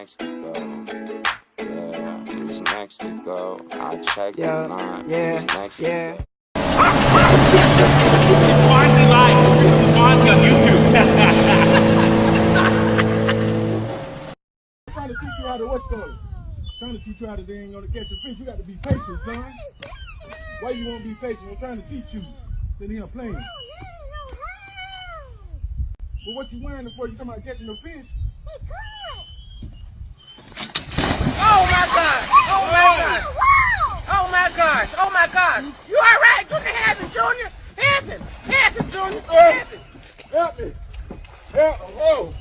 next to go? Yeah, who's next to go? I check the line. Yeah, Who's next yeah. to go? Bondzee Live, Trippin With Bondzee on YouTube. Trying to teach you how to what though? Trying to teach you how to dang on the catch a fish. You got to be patient, son. Why you won't be patient? I'm trying to teach you. Then here playing. But what you wearing it for? You talking about catching a fish? Oh my God! Oh my God! Oh my gosh! Oh my God! You all right? Good to have you, Junior. Help him! Help him, Junior! Help him! Help me! Help! Oh!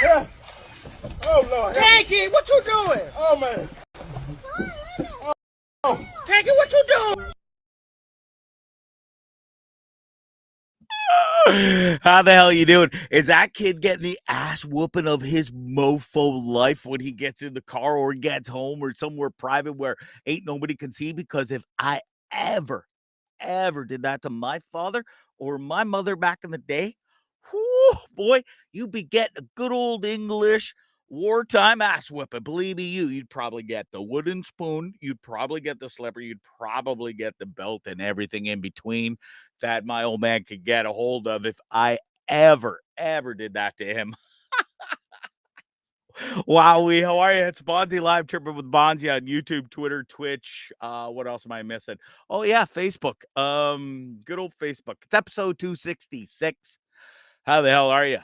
Help! Oh Lord! Tanky, what you doing? Oh man! Oh! Tanky, what you doing? How the hell you doing? Is that kid getting the ass whooping of his mofo life when he gets in the car or gets home or somewhere private where ain't nobody can see? Because if I ever did that to my father or my mother back in the day, whoo, boy, you'd be getting a good old English wartime ass whipping. Believe me, you'd probably get the wooden spoon, you'd probably get the slipper, you'd probably get the belt and everything in between that my old man could get a hold of if I ever did that to him. Wow, how are you? It's Bondzee Live, Trippin With Bondzee on YouTube, Twitter, Twitch. What else am I missing? Oh yeah, Facebook. Good old Facebook. It's episode 266. How the hell are you?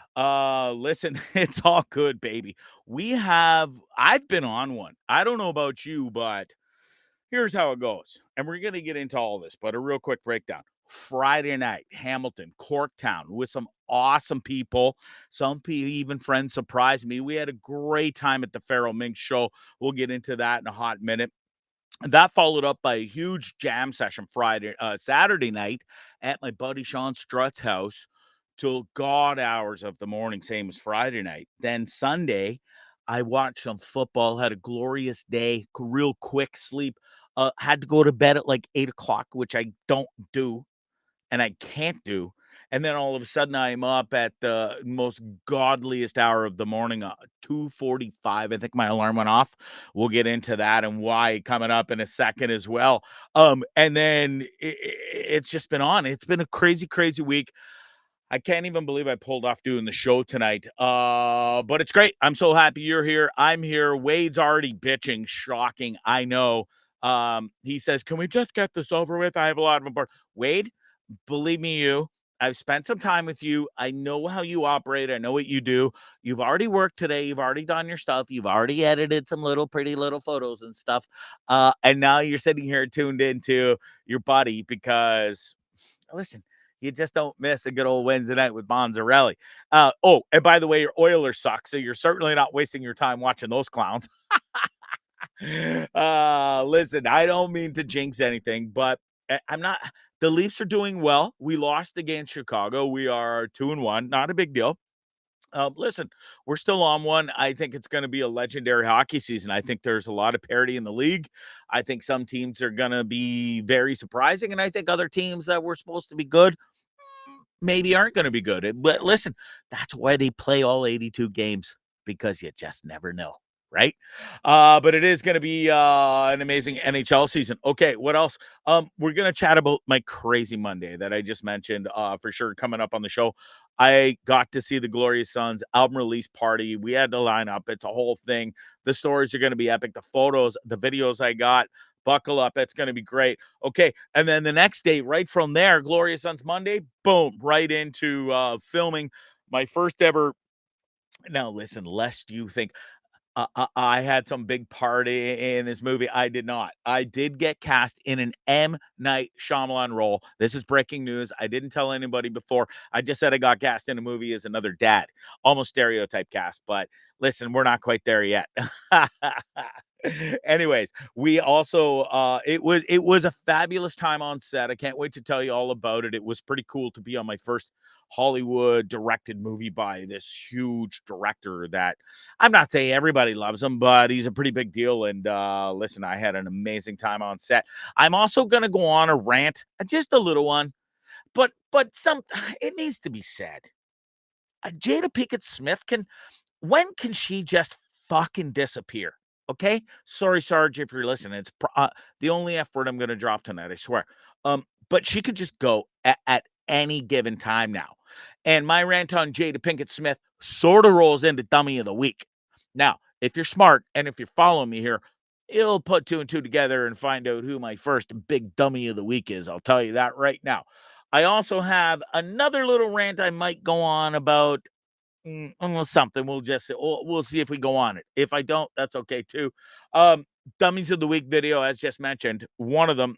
Listen, it's all good, baby. I've been on one. I don't know about you, but here's how it goes. And we're going to get into all this, but a real quick breakdown. Friday night, Hamilton, Corktown, with some awesome people. Some people, even friends, surprised me. We had a great time at the Pharaoh Mink show. We'll get into that in a hot minute. That followed up by a huge jam session Saturday night at my buddy Sean Strutt's house till god hours of the morning, same as Friday night. Then Sunday, I watched some football, had a glorious day, real quick sleep. Had to go to bed at like 8 o'clock, which I don't do and I can't do. And then all of a sudden I'm up at the most godliest hour of the morning, 2:45. I think my alarm went off. We'll get into that and why coming up in a second as well. And then it's just been on. It's been a crazy, crazy week. I can't even believe I pulled off doing the show tonight. But it's great. I'm so happy you're here. I'm here. Wade's already bitching. Shocking. I know. He says, can we just get this over with? I have a lot of important. Wade, believe me, I've spent some time with you. I know how you operate. I know what you do. You've already worked today. You've already done your stuff. You've already edited some pretty little photos and stuff. And now you're sitting here tuned into your buddy because, listen, you just don't miss a good old Wednesday night with Bonzarelli. Oh, and by the way, your Oilers suck, so you're certainly not wasting your time watching those clowns. Listen, I don't mean to jinx anything, but I'm not. The Leafs are doing well. We lost against Chicago. We are 2-1. Not a big deal. Listen, we're still on one. I think it's going to be a legendary hockey season. I think there's a lot of parity in the league. I think some teams are going to be very surprising, and I think other teams that were supposed to be good maybe aren't going to be good. But listen, that's why they play all 82 games, because you just never know. Right. But it is going to be an amazing NHL season. Okay. What else? We're going to chat about my crazy Monday that I just mentioned for sure coming up on the show. I got to see the Glorious Sons album release party. We had to line up. It's a whole thing. The stories are going to be epic. The photos, the videos I got, buckle up. It's going to be great. Okay. And then the next day, right from there, Glorious Sons Monday, boom, right into filming my first ever. Now, listen, lest you think, I had some big party in this movie. I did not. I did get cast in an M. Night Shyamalan role. This is breaking news. I didn't tell anybody before. I just said I got cast in a movie as another dad. Almost stereotype cast. But listen, we're not quite there yet. Anyways, we also it was a fabulous time on set. I can't wait to tell you all about it. It was pretty cool to be on my first Hollywood directed movie by this huge director that I'm not saying everybody loves him, but he's a pretty big deal. And listen, I had an amazing time on set. I'm also gonna go on a rant, just a little one, but some it needs to be said. Jada Pinkett Smith when can she just fucking disappear. Okay? Sorry, Sarge, if you're listening. It's the only F word I'm going to drop tonight, I swear. But she can just go at any given time now. And my rant on Jada Pinkett Smith sort of rolls into Dummy of the Week. Now, if you're smart and if you're following me here, you'll put two and two together and find out who my first big Dummy of the Week is. I'll tell you that right now. I also have another little rant I might go on about something. We'll see if we go on it. If I don't, that's okay too. Dummies of the Week video, as just mentioned, one of them,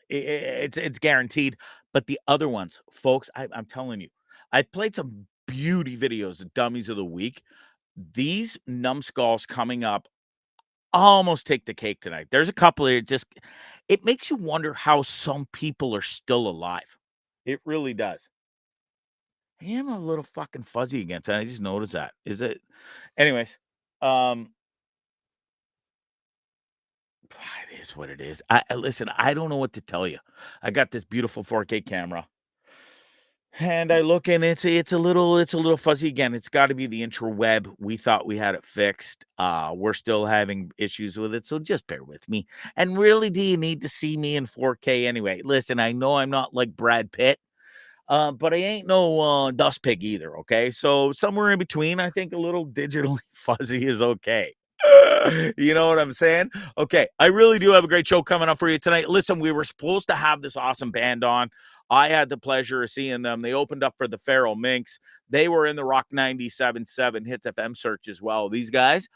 it's guaranteed. But the other ones, folks, I'm telling you, I've played some beauty videos of Dummies of the Week. These numbskulls coming up almost take the cake tonight. There's a couple of it makes you wonder how some people are still alive. It really does. I am a little fucking fuzzy again tonight. I just noticed that. Is it? Anyways, it is what it is. Listen, I don't know what to tell you. I got this beautiful 4K camera. And I look and it's a little fuzzy again. It's got to be the interweb. We thought we had it fixed. We're still having issues with it, so just bear with me. And really, do you need to see me in 4K anyway? Listen, I know I'm not like Brad Pitt, but I ain't no dust pig either. Okay, so somewhere in between, I think a little digitally fuzzy is okay. You know what I'm saying? Okay, I really do have a great show coming up for you tonight. Listen, we were supposed to have this awesome band on. I had the pleasure of seeing them. They opened up for the Feral Minx. They were in the Rock 97.7 Hits FM search as well. These guys,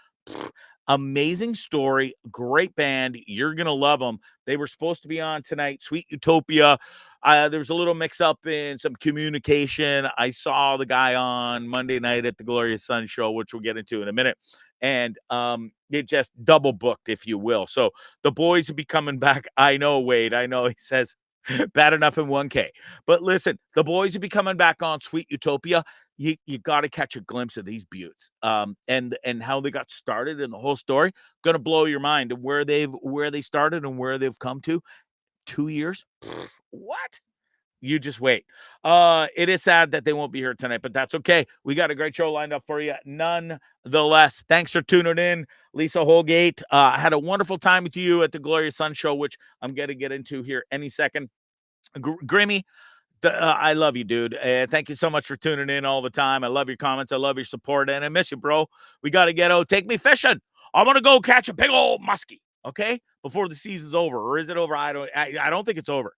amazing story, great band. You're going to love them. They were supposed to be on tonight. Sweet Utopia. There was a little mix up in some communication. I saw the guy on Monday night at the Glorious Sun show, which we'll get into in a minute. And it just double booked, if you will. So the boys will be coming back. I know, Wade. I know he says bad enough in 1K. But listen, the boys will be coming back on Sweet Utopia. You got to catch a glimpse of these buttes, and how they got started and the whole story. Going to blow your mind and where they started and where they've come to. 2 years? What? You just wait. It is sad that they won't be here tonight, but that's okay. We got a great show lined up for you. Nonetheless, thanks for tuning in, Lisa Holgate. I had a wonderful time with you at the Glorious Sun show, which I'm going to get into here any second. Grimmy, I love you, dude. Thank you so much for tuning in all the time. I love your comments. I love your support, and I miss you, bro. We got to get out. Take me fishing. I want to go catch a big old muskie, okay, before the season's over. Or is it over? I don't think it's over.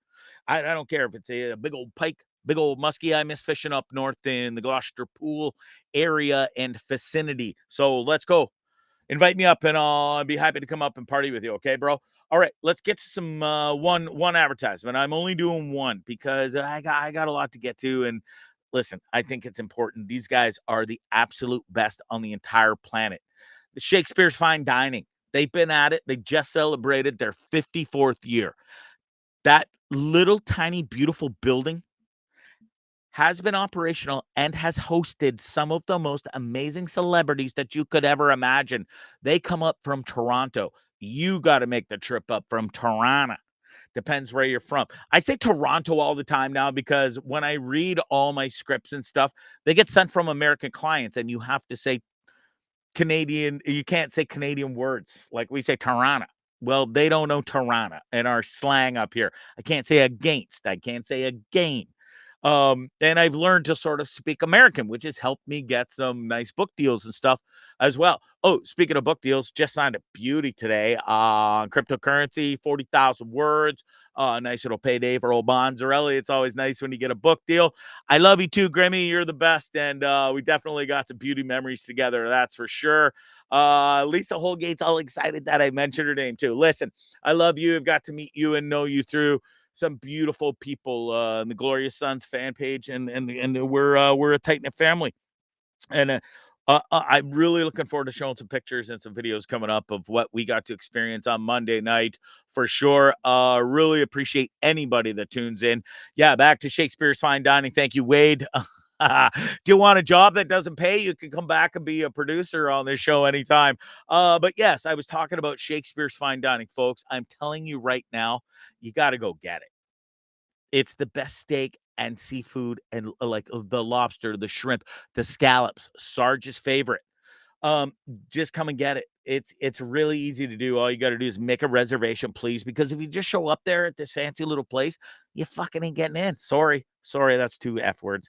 I don't care if it's a big old pike, big old muskie. I miss fishing up north in the Gloucester Pool area and vicinity. So let's go. Invite me up, and I'll be happy to come up and party with you. Okay, bro? All right, let's get to some one advertisement. I'm only doing one because I got a lot to get to. And listen, I think it's important. These guys are the absolute best on the entire planet. The Shakespeare's Fine Dining. They've been at it. They just celebrated their 54th year. That little tiny beautiful building has been operational and has hosted some of the most amazing celebrities that you could ever imagine. They come up from Toronto. You got to make the trip up from Toronto. Depends where you're from. I say Toronto all the time now because when I read all my scripts and stuff, they get sent from American clients, and you have to say Canadian. You can't say Canadian words like we say Toronto. Well, they don't know Toronto and our slang up here. I can't say against. I can't say again. And I've learned to sort of speak American, which has helped me get some nice book deals and stuff as well. Oh, speaking of book deals, just signed a beauty today on cryptocurrency, 40,000 words. Nice little payday for old Bondzarelli. It's always nice when you get a book deal. I love you too, Grimmy. You're the best. And we definitely got some beauty memories together. That's for sure. Lisa Holgate's all excited that I mentioned her name too. Listen, I love you. I've got to meet you and know you through some beautiful people in the Glorious Sons fan page, and we're a tight-knit family. And I'm really looking forward to showing some pictures and some videos coming up of what we got to experience on Monday night for sure. Really appreciate anybody that tunes in. Yeah, back to Shakespeare's Fine Dining. Thank you, Wade. Do you want a job that doesn't pay? You can come back and be a producer on this show anytime. But yes, I was talking about Shakespeare's Fine Dining, folks. I'm telling you right now, you got to go get it. It's the best steak and seafood and like the lobster, the shrimp, the scallops, Sarge's favorite. Just come and get it. It's really easy to do. All you got to do is make a reservation, please, because if you just show up there at this fancy little place, you fucking ain't getting in. Sorry, that's 2 F words.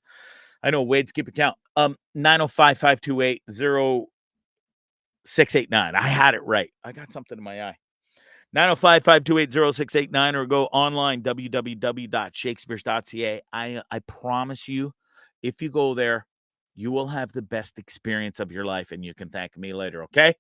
I know, Wade's keep account. 905-528-0689. I had it right. I got something in my eye. 905-528-0689, or go online, www.shakespeares.ca. I promise you, if you go there, you will have the best experience of your life, and you can thank me later, okay?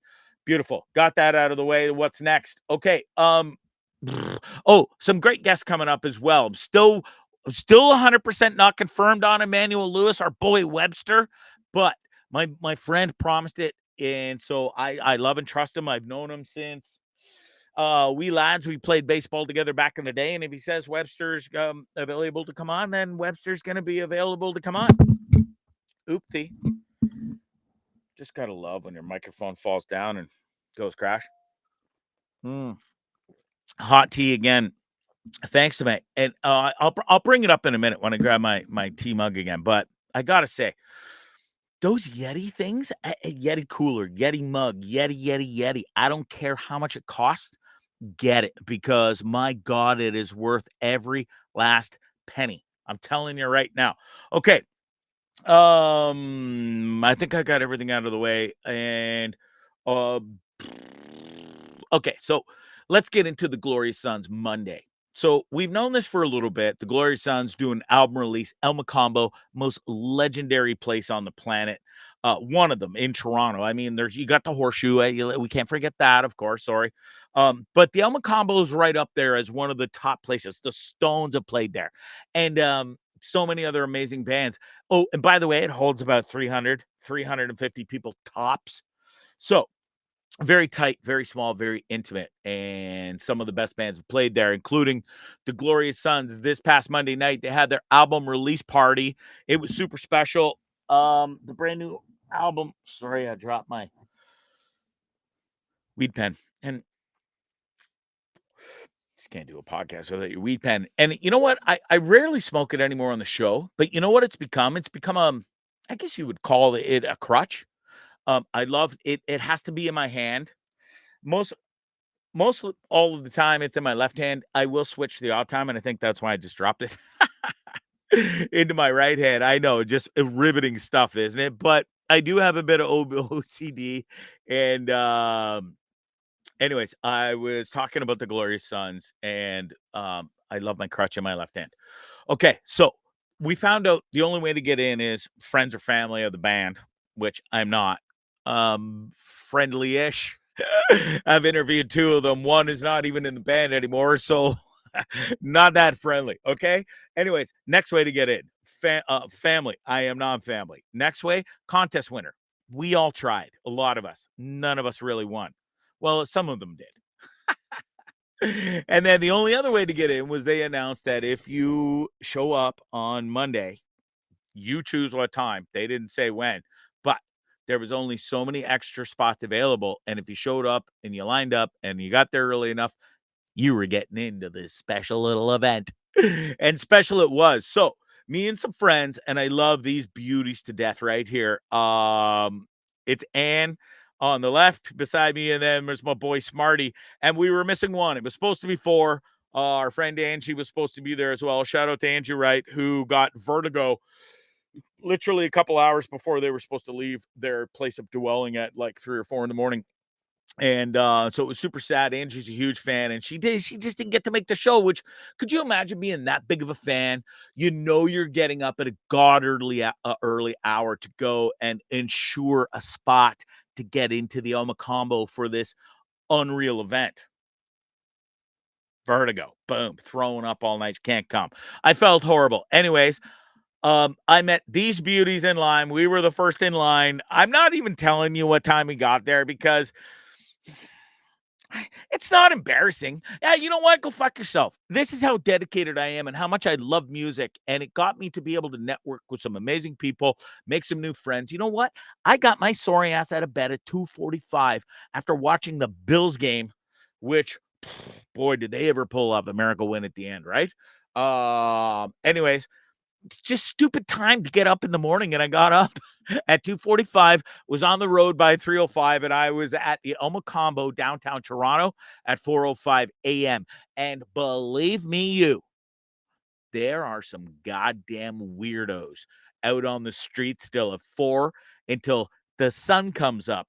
Beautiful. Got that out of the way. What's next? Okay. Oh, some great guests coming up as well. I'm still 100% not confirmed on Emmanuel Lewis, our boy Webster, but my friend promised it, and so I love and trust him. I've known him since we played baseball together back in the day, and if he says Webster's available to come on, then Webster's going to be available to come on. Oopsie. Just gotta love when your microphone falls down and goes crash. Hot tea again. Thanks to me, and I'll bring it up in a minute when I grab my tea mug again. But I gotta say, those Yeti things, a Yeti cooler, Yeti mug, Yeti. I don't care how much it costs. Get it, because my God, it is worth every last penny. I'm telling you right now. Okay. I think I got everything out of the way, and okay, so let's get into the Glorious Sons Monday. So we've known this for a little bit. The Glorious Sons do an album release, El Macombo, most legendary place on the planet. One of them in Toronto. I mean, you got the Horseshoe. We can't forget that, of course. Sorry. But the El Macombo is right up there as one of the top places. The Stones have played there. And so many other amazing bands. Oh, and by the way, it holds about 350 people tops. So very tight, very small, very intimate. And some of the best bands have played there, including the Glorious Sons. This past Monday night, they had their album release party. It was super special. The brand new album. Sorry, I dropped my weed pen. And just can't do a podcast without your weed pen. And you know what? I rarely smoke it anymore on the show, but you know what it's become? It's become I guess you would call it a crutch. I love it. It has to be in my hand. Most all of the time it's in my left hand. I will switch the odd time, and I think that's why I just dropped it into my right hand. I know, just riveting stuff, isn't it? But I do have a bit of OCD, and anyways, I was talking about the Glorious Sons, and I love my crutch in my left hand. Okay, so we found out the only way to get in is friends or family of the band, which I'm not. Friendly-ish. I've interviewed 2 of them. One is not even in the band anymore, so not that friendly. Okay. Anyways, next way to get in, family. I am non-family. Next way, contest winner. We all tried. A lot of us. None of us really won. Well, some of them did. And then the only other way to get in was they announced that if you show up on Monday, you choose what time. They didn't say when, but there was only so many extra spots available. And if you showed up and you lined up and you got there early enough, you were getting into this special little event. And special it was. So me and some friends, and I love these beauties to death right here. It's Anne on the left beside me, and then there's my boy Smarty, and we were missing one. It was supposed to be 4. Our friend Angie was supposed to be there as well. Shout out to Angie Wright, who got vertigo literally a couple hours before they were supposed to leave their place of dwelling at like 3 or 4 in the morning. And so it was super sad. Angie's a huge fan, and she just didn't get to make the show, which, could you imagine being that big of a fan? You know, you're getting up at a godly early hour to go and ensure a spot to get into the El Macombo for this unreal event. Vertigo, boom, throwing up all night, can't come. I felt horrible. Anyways, I met these beauties in line. We were the first in line. I'm not even telling you what time we got there because it's not embarrassing. Yeah, you know what? Go fuck yourself. This is how dedicated I am and how much I love music. And it got me to be able to network with some amazing people, make some new friends. You know what? I got my sorry ass out of bed at 2:45 after watching the Bills game, which, boy, did they ever pull off a miracle win at the end, right? Anyways, just stupid time to get up in the morning. And I got up at 2:45, was on the road by 3:05, and I was at the Macombo, downtown Toronto, at 4:05 a.m. And believe me, there are some goddamn weirdos out on the street still at 4 until the sun comes up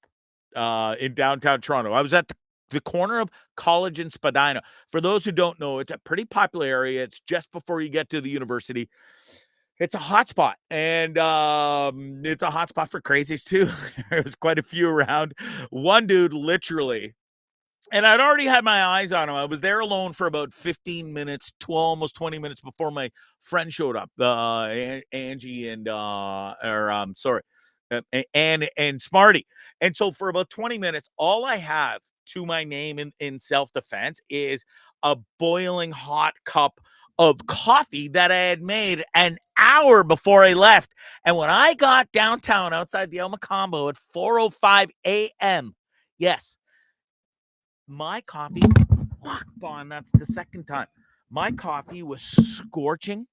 in downtown Toronto. I was at the corner of College and Spadina. For those who don't know, it's a pretty popular area. It's just before you get to the university. It's a hotspot, and it's a hotspot for crazies too. There was quite a few around. One dude literally, and I'd already had my eyes on him. I was there alone for about 15 minutes, almost 20 minutes before my friend showed up, Angie and and Smarty. And so for about 20 minutes, all I have to my name in self-defense is a boiling hot cup of coffee that I had made an hour before I left. And when I got downtown outside the El Macombo at 4:05 a.m., yes, my coffee, that's the second time. My coffee was scorching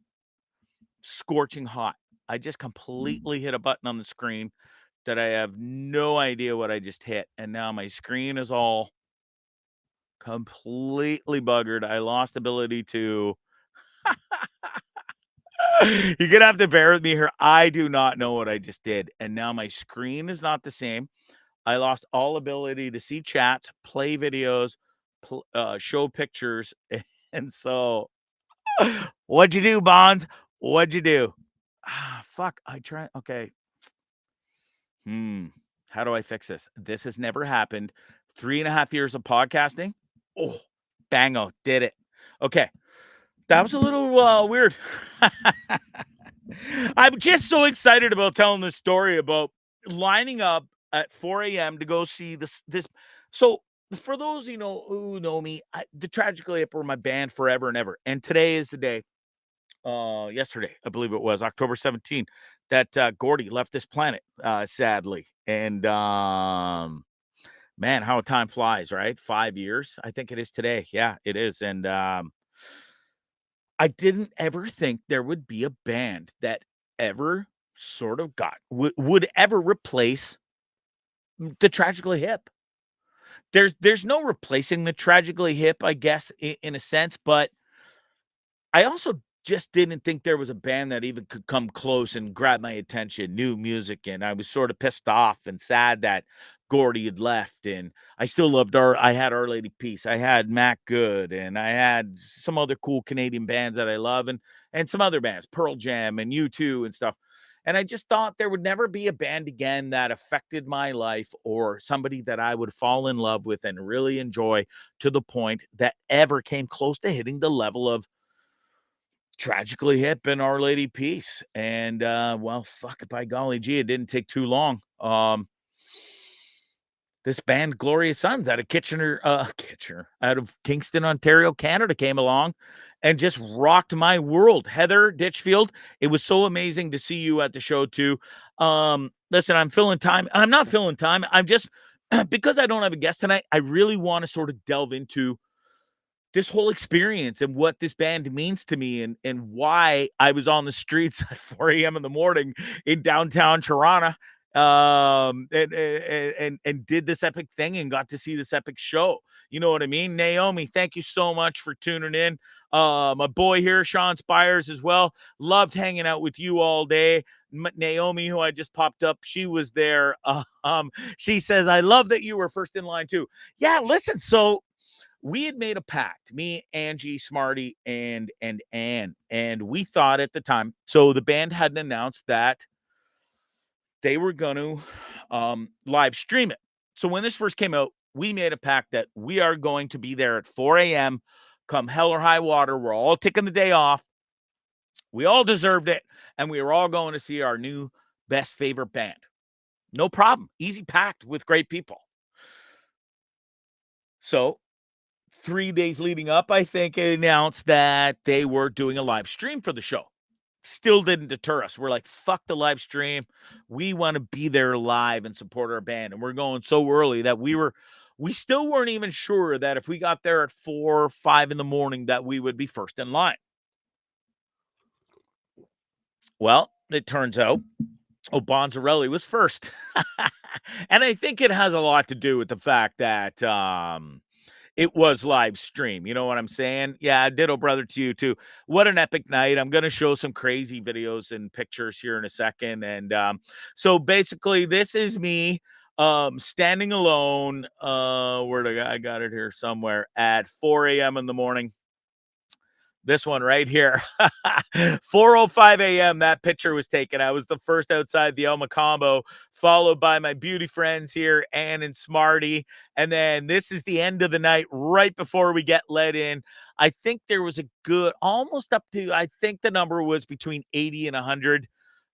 hot. I just completely hit a button on the screen that I have no idea what I just hit. And now my screen is all completely buggered. I lost ability to. You're going to have to bear with me here. I do not know what I just did. And now my screen is not the same. I lost all ability to see chats, play videos, show pictures. And so, what'd you do, Bonds? What'd you do? Fuck. I tried. Okay. How do I fix this? This has never happened. 3.5 years of podcasting. Oh, bango. Did it. Okay. That was a little weird. I'm just so excited about telling this story about lining up at 4 a.m. to go see this. So for those who know me, the Tragically Hip were my band forever and ever. And today is the day, yesterday, I believe it was October 17th, that Gordy left this planet, sadly. And man, how time flies, right? 5 years. I think it is today. Yeah, it is. And I didn't ever think there would be a band that ever sort of would ever replace the Tragically Hip. There's no replacing the Tragically Hip, I guess, in a sense, but I also just didn't think there was a band that even could come close and grab my attention, new music, and I was sort of pissed off and sad that Gordy had left, and I still loved I had Our Lady Peace, I had Mac Good, and I had some other cool Canadian bands that I love, and some other bands, Pearl Jam and U2 and stuff. And I just thought there would never be a band again that affected my life or somebody that I would fall in love with and really enjoy to the point that ever came close to hitting the level of Tragically Hip and Our Lady Peace. And well, fuck it, by golly gee, it didn't take too long. This band Glorious Sons out of Kitchener, out of Kingston, Ontario, Canada, came along and just rocked my world. Heather Ditchfield, it was so amazing to see you at the show too. Listen, I'm filling time. I'm not filling time. I'm just because I don't have a guest tonight, I really want to sort of delve into this whole experience and what this band means to me and why I was on the streets at 4 a.m. in the morning in downtown Toronto, and did this epic thing and got to see this epic show. You know what I mean? Naomi, thank you so much for tuning in. My boy here, Sean Spires, as well. Loved hanging out with you all day. Naomi, who I just popped up, she was there. She says, I love that you were first in line too. Yeah, listen, so we had made a pact, me, Angie, Smarty, and Ann, and we thought at the time, so the band hadn't announced that they were going to live stream it. So when this first came out, we made a pact that we are going to be there at 4 a.m. come hell or high water. We're all taking the day off. We all deserved it, and we were all going to see our new best favorite band. No problem. Easy pact with great people. So 3 days leading up, I think, announced that they were doing a live stream for the show. Still didn't deter us. We're like, fuck the live stream. We want to be there live and support our band. And we're going so early that we still weren't even sure that if we got there at 4 or 5 in the morning that we would be first in line. Well, it turns out, Bonzarelli was first. And I think it has a lot to do with the fact that it was live stream. You know what I'm saying? Yeah, ditto brother to you too. What an epic night. I'm going to show some crazy videos and pictures here in a second. And so basically this is me standing alone. I got it here somewhere at 4 a.m. in the morning. This one right here. 4:05 a.m. that picture was taken. I was the first outside the Macombo, followed by my beauty friends here, Ann and Smarty. And then this is the end of the night, right before we get let in. I think there was a good, almost up to, I think the number was between 80 and 100.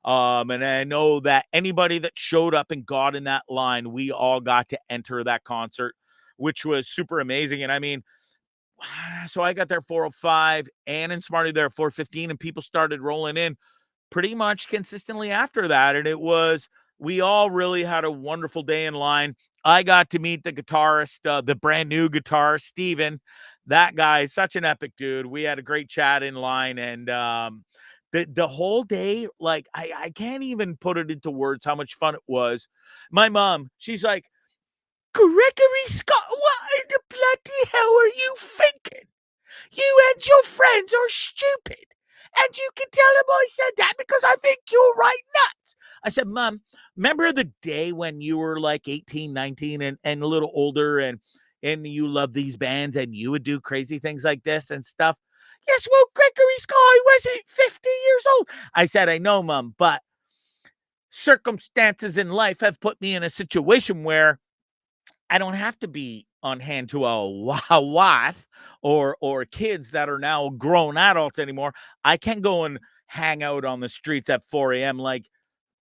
And I know that anybody that showed up and got in that line, we all got to enter that concert, which was super amazing. And I mean, so I got there 4:05, Ann and Smarty there 4:15, and people started rolling in pretty much consistently after that. And we all really had a wonderful day in line. I got to meet the guitarist, the brand new guitarist, Steven. That guy is such an epic dude. We had a great chat in line, and the whole day, like, I can't even put it into words how much fun it was. My mom, she's like, Gregory Scott, what in the bloody hell are you thinking? You and your friends are stupid. And you can tell him I said that because I think you're right nuts. I said, Mom, remember the day when you were like 18, 19 and a little older and you loved these bands and you would do crazy things like this and stuff? Yes, well, Gregory Scott wasn't 50 years old. I said, I know, Mom, but circumstances in life have put me in a situation where I don't have to be on hand to a wife or kids that are now grown adults anymore. I can go and hang out on the streets at 4 a.m. Like,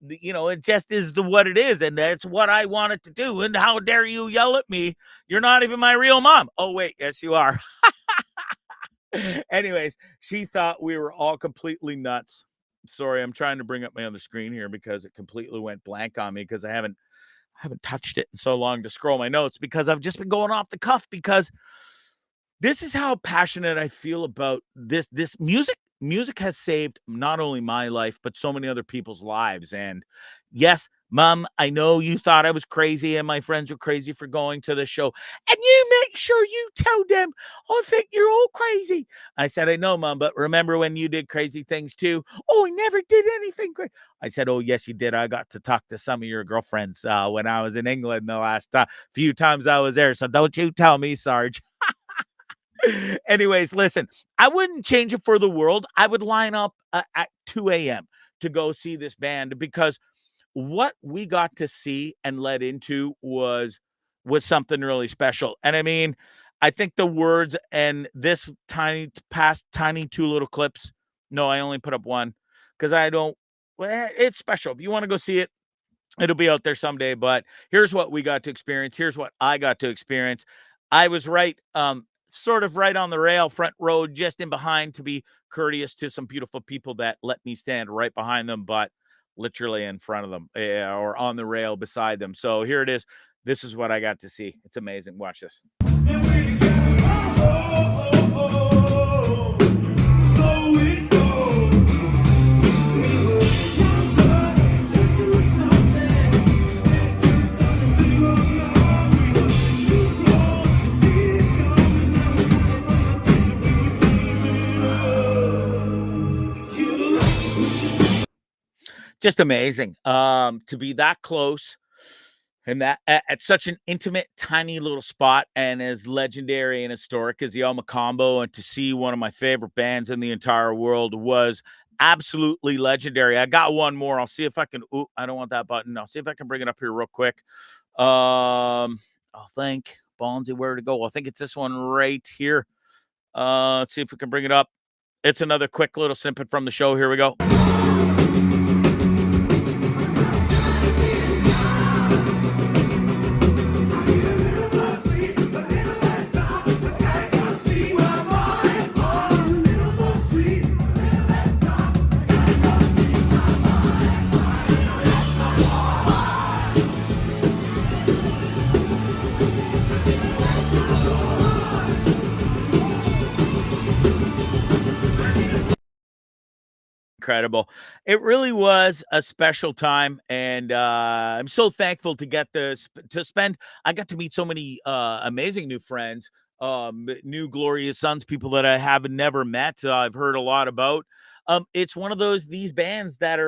you know, it just is what it is. And that's what I wanted to do. And how dare you yell at me? You're not even my real mom. Oh, wait. Yes, you are. Anyways, she thought we were all completely nuts. Sorry, I'm trying to bring up my other screen here because it completely went blank on me because I haven't touched it in so long to scroll my notes because I've just been going off the cuff because this is how passionate I feel about this music. Music has saved not only my life, but so many other people's lives. And yes, Mom, I know you thought I was crazy and my friends were crazy for going to the show. And you make sure you tell them, I think you're all crazy. I said, I know, Mom, but remember when you did crazy things too? Oh, I never did anything crazy. I said, oh, yes, you did. I got to talk to some of your girlfriends when I was in England the last few times I was there. So don't you tell me, Sarge. Anyways, listen, I wouldn't change it for the world. I would line up at 2 a.m. to go see this band because what we got to see and led into was something really special. And I mean, I think the words and this tiny 2 little clips. No, I only put up one because it's special. If you want to go see it, it'll be out there someday. But here's what we got to experience. Here's what I got to experience. I was right, sort of right on the rail, front row, just in behind to be courteous to some beautiful people that let me stand right behind them, but literally in front of them or on the rail beside them. So here it is. This is what I got to see. It's amazing. Watch this. Just amazing to be that close and that at such an intimate, tiny little spot and as legendary and historic as the Macombo, and to see one of my favorite bands in the entire world was absolutely legendary. I got one more. I'll see if I can. Ooh, I don't want that button. I'll see if I can bring it up here real quick. I'll think Bondzee where to go. I think it's this one right here. Let's see if we can bring it up. It's another quick little snippet from the show. Here we go. incredible. It really was a special time, and I'm so thankful to get to spend. I got to meet so many amazing new friends, new glorious sons, people that I have never met. I've heard a lot about. It's one of these bands that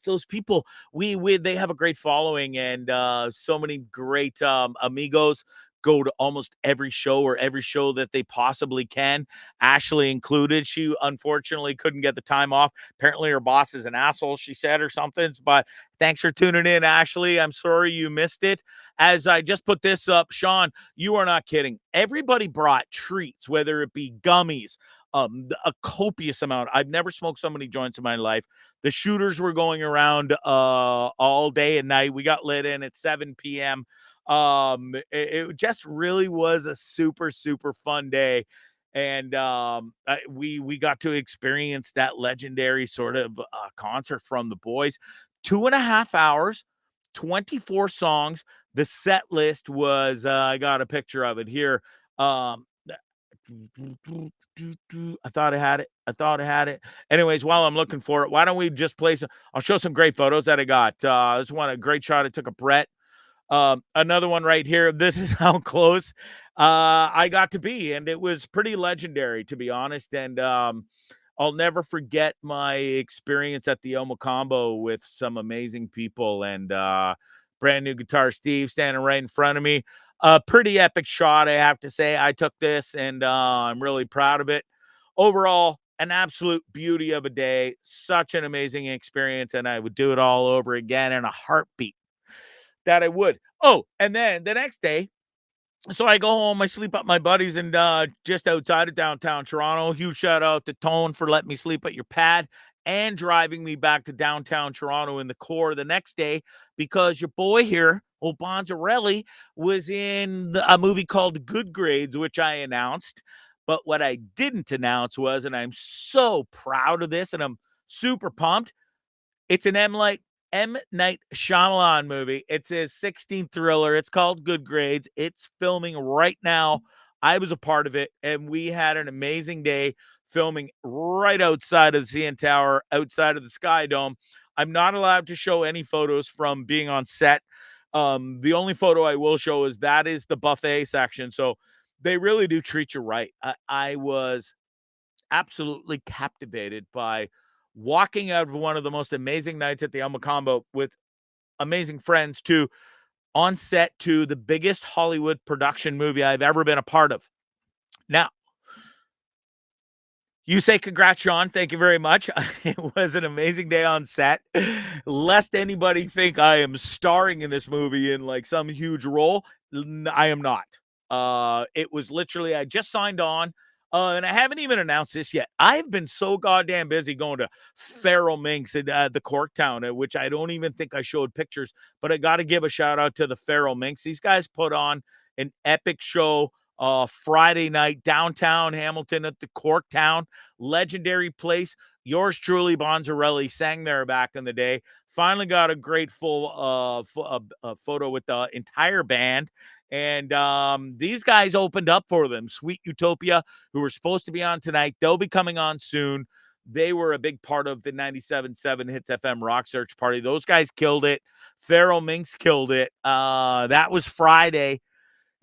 those people. We they have a great following, and so many great amigos go to almost every show or every show that they possibly can. Ashley included. She unfortunately couldn't get the time off. Apparently her boss is an asshole, she said, or something. But thanks for tuning in, Ashley. I'm sorry you missed it. As I just put this up, Sean, you are not kidding. Everybody brought treats, whether it be gummies, a copious amount. I've never smoked so many joints in my life. The shooters were going around all day and night. We got lit in at 7 p.m. It just really was a super, super fun day. And we got to experience that legendary sort of concert from the boys. 2.5 hours, 24 songs. The set list was I got a picture of it here. I thought I had it. Anyways, while I'm looking for it, why don't we just play some? I'll show some great photos that I got. This one, a great shot I took of Brett. Another one right here. This is how close I got to be, and it was pretty legendary, to be honest. And I'll never forget my experience at the Macombo with some amazing people, and brand new guitar Steve standing right in front of me. A pretty epic shot, I have to say. I took this, and I'm really proud of it. Overall, an absolute beauty of a day. Such an amazing experience, and I would do it all over again in a heartbeat. That I would. Oh, and then the next day, so I go home, I sleep at my buddies and just outside of downtown Toronto. Huge shout out to Tone for letting me sleep at your pad and driving me back to downtown Toronto in the core the next day, because your boy here, old Bonzarelli, was in a movie called Good Grades, which I announced. But what I didn't announce was, and I'm so proud of this and I'm super pumped, it's an M. Night Shyamalan movie. It's his 16th thriller. It's called Good Grades. It's filming right now. I was a part of it, and we had an amazing day filming right outside of the CN Tower, outside of the Sky Dome. I'm not allowed to show any photos from being on set. The only photo I will show is the buffet section. So they really do treat you right. I was absolutely captivated by walking out of one of the most amazing nights at the Macombo with amazing friends to on set to the biggest Hollywood production movie I've ever been a part of. Now, you say congrats, Sean. Thank you very much. It was an amazing day on set. Lest anybody think I am starring in this movie in like some huge role, I am not. It was literally, I just signed on. And I haven't even announced this yet. I've been so goddamn busy going to Feral Minx at the Corktown, which I don't even think I showed pictures, but I got to give a shout out to the Feral Minx. These guys put on an epic show Friday night downtown Hamilton at the Corktown. Legendary place. Yours truly, Bonzarelli, sang there back in the day. Finally got a great full photo with the entire band. And these guys opened up for them. Sweet Utopia, who were supposed to be on tonight, they'll be coming on soon. They were a big part of the 97.7 Hits FM Rock Search Party. Those guys killed it. Feral Minx killed it. That was Friday.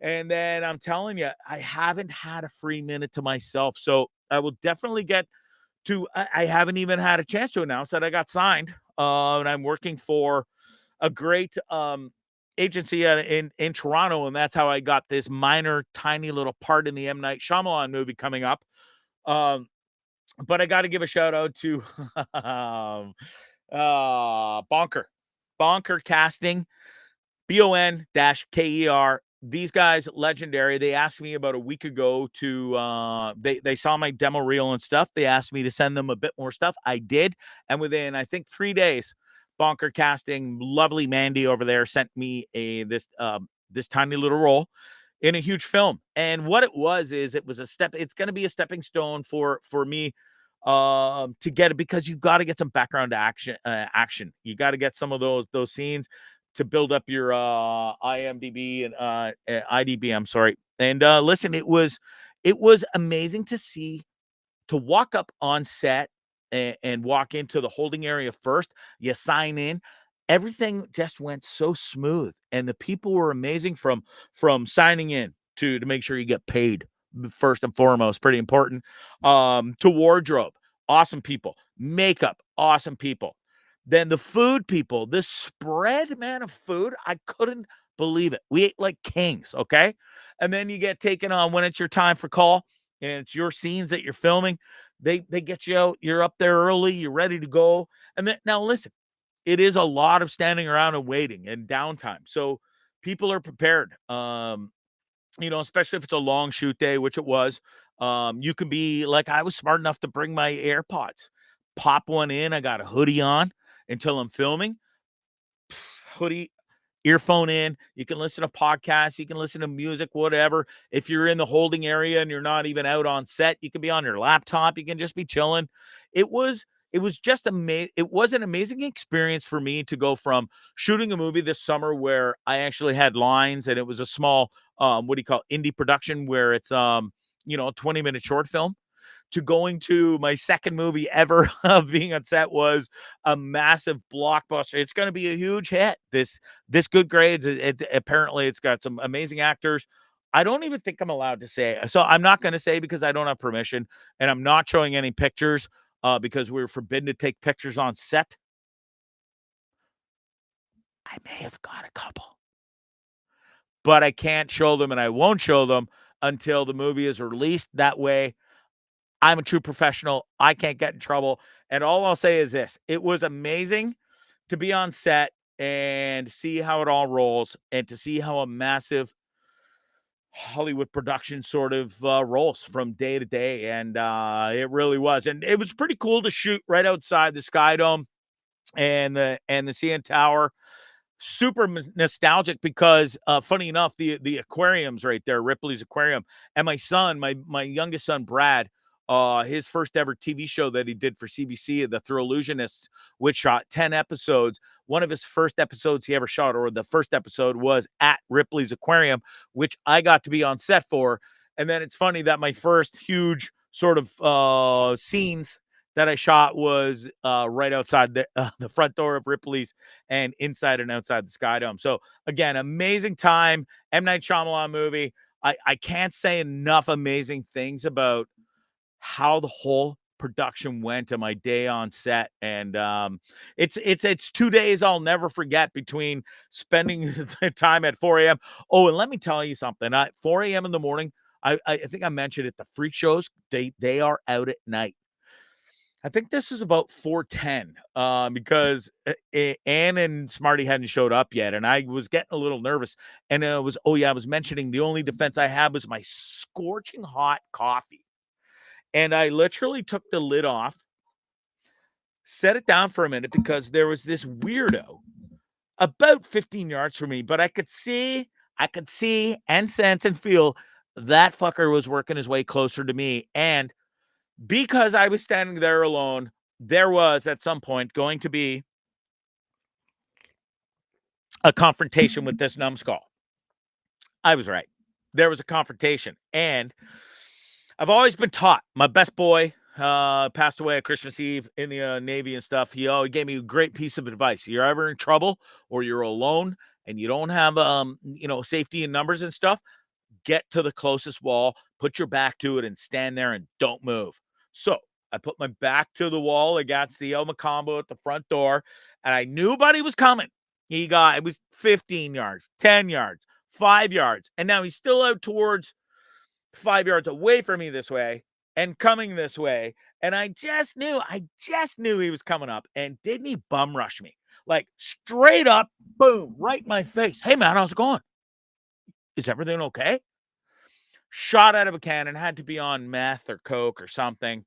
And then I'm telling you, I haven't had a free minute to myself. So I will definitely get to, I haven't even had a chance to announce that I got signed. And I'm working for a great agency in Toronto, and that's how I got this minor, tiny little part in the M. Night Shyamalan movie coming up. But I got to give a shout out to Bonker Casting, BON-KER. These guys, legendary. They asked me about a week ago to they saw my demo reel and stuff. They asked me to send them a bit more stuff. I did, and within I think 3 days, Bonker Casting, lovely Mandy over there, sent me this tiny little role in a huge film. And what it was is it was a step. It's going to be a stepping stone for me to get it, because you've got to get some background action. You got to get some of those scenes to build up your IMDb and IDB. I'm sorry. And listen, it was amazing to walk up on set and walk into the holding area first. You sign in. Everything just went so smooth, and the people were amazing from signing in to make sure you get paid first and foremost, pretty important. To wardrobe, awesome people. Makeup, awesome people. Then the food people, the spread, man, of food, I couldn't believe it. We ate like kings, okay? And then you get taken on when it's your time for call and it's your scenes that you're filming. They get you out, you're up there early, you're ready to go. And then now listen, it is a lot of standing around and waiting and downtime. So people are prepared. Especially if it's a long shoot day, which it was. You can be like, I was smart enough to bring my AirPods, pop one in. I got a hoodie on until I'm filming. Hoodie, earphone in. You can listen to podcasts. You can listen to music, whatever. If you're in the holding area and you're not even out on set, you can be on your laptop. You can just be chilling. It was just amazing. It was an amazing experience for me to go from shooting a movie this summer where I actually had lines and it was a small, indie production where it's, 20-minute short film, to going to my second movie ever of being on set was a massive blockbuster. It's going to be a huge hit. This Good Grades. Apparently it's got some amazing actors. I don't even think I'm allowed to say. So I'm not going to say because I don't have permission, and I'm not showing any pictures because we were forbidden to take pictures on set. I may have got a couple, but I can't show them, and I won't show them until the movie is released. That way, I'm a true professional. I can't get in trouble. And all I'll say is this: it was amazing to be on set and see how it all rolls and to see how a massive Hollywood production sort of rolls from day to day. And it really was. And it was pretty cool to shoot right outside the Sky Dome and the CN Tower. Super nostalgic because funny enough, the aquarium's right there, Ripley's Aquarium. And my son, my youngest son, Brad, his first ever TV show that he did for CBC, The Thrill Illusionists, which shot 10 episodes. One of his first episodes he ever shot, or the first episode, was at Ripley's Aquarium, which I got to be on set for. And then it's funny that my first huge sort of scenes that I shot was right outside the front door of Ripley's and inside and outside the Sky Dome. So again, amazing time. M. Night Shyamalan movie. I can't say enough amazing things about how the whole production went to my day on set. And it's 2 days I'll never forget between spending the time at 4 a.m. Oh, and let me tell you something. At 4 a.m. in the morning, I think I mentioned it, the freak shows, they are out at night. I think this is about 4:10 because Ann and Smarty hadn't showed up yet, and I was getting a little nervous. And I was mentioning the only defense I had was my scorching hot coffee. And I literally took the lid off, set it down for a minute because there was this weirdo about 15 yards from me, but I could see and sense and feel that fucker was working his way closer to me. And because I was standing there alone, there was at some point going to be a confrontation with this numbskull. I was right. There was a confrontation. And I've always been taught. My best boy passed away at Christmas Eve in the Navy and stuff. He gave me a great piece of advice. You're ever in trouble or you're alone and you don't have safety in numbers and stuff, get to the closest wall, put your back to it, and stand there and don't move. So I put my back to the wall against the Macombo at the front door, and I knew Buddy was coming. It was 15 yards, 10 yards, 5 yards, and now he's still out towards 5 yards away from me this way and coming this way. And I just knew he was coming up. And didn't he bum rush me? Like straight up, boom, right in my face. Hey, man, how's it going? Is everything okay? Shot out of a cannon, had to be on meth or coke or something.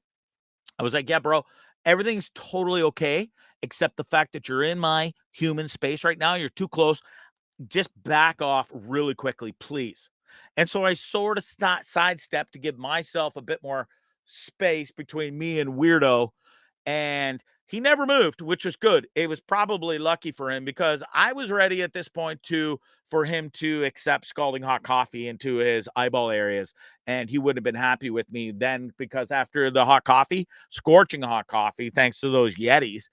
I was like, yeah, bro, everything's totally okay, except the fact that you're in my human space right now. You're too close. Just back off really quickly, please. And so I sort of sidestepped to give myself a bit more space between me and weirdo. And he never moved, which was good. It was probably lucky for him because I was ready at this point for him to accept scalding hot coffee into his eyeball areas, and he wouldn't have been happy with me then because after the hot coffee, scorching hot coffee, thanks to those Yetis,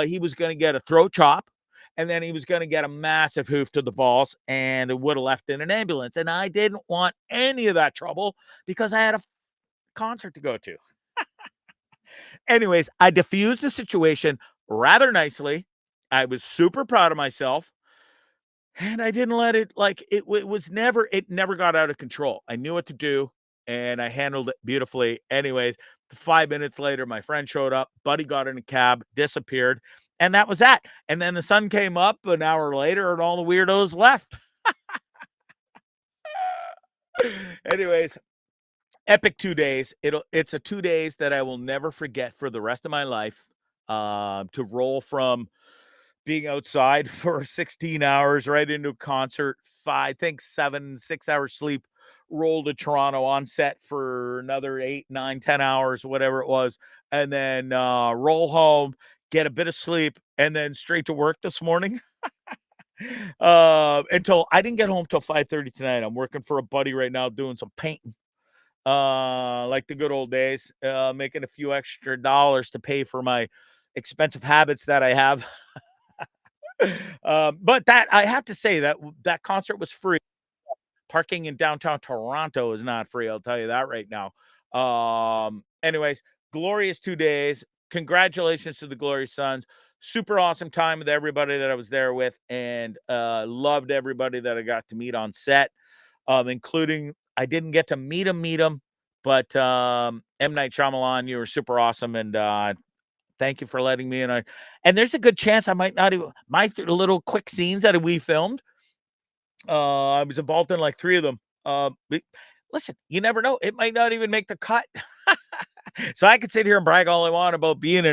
he was going to get a throat chop, and then he was going to get a massive hoof to the balls, and it would have left in an ambulance. And I didn't want any of that trouble because I had a concert to go to. Anyways, I diffused the situation rather nicely. I was super proud of myself. And I didn't let it it never got out of control. I knew what to do and I handled it beautifully. Anyways, 5 minutes later, my friend showed up, buddy got in a cab, disappeared, and that was that. And then the sun came up an hour later and all the weirdos left. Anyways, epic 2 days. It's a 2 days that I will never forget for the rest of my life. To roll from being outside for 16 hours right into a concert, 6 hours sleep, roll to Toronto on set for another 8, 9, 10 hours, whatever it was, and then roll home, get a bit of sleep, and then straight to work this morning. Until I didn't get home till 5:30 tonight. I'm working for a buddy right now doing some painting. Like the good old days, making a few extra dollars to pay for my expensive habits that I have. But that I have to say that concert was free. Parking in downtown Toronto is not free. I'll tell you that right now. Anyways, glorious 2 days. Congratulations to the Glory Sons. Super awesome time with everybody that I was there with, and loved everybody that I got to meet on set, including I didn't get to meet him, but M. Night Shyamalan, you were super awesome, and thank you for letting me in. And there's a good chance I might not even my little quick scenes that we filmed. I was involved in like 3 of them. Listen, you never know. It might not even make the cut. So I could sit here and brag all I want about being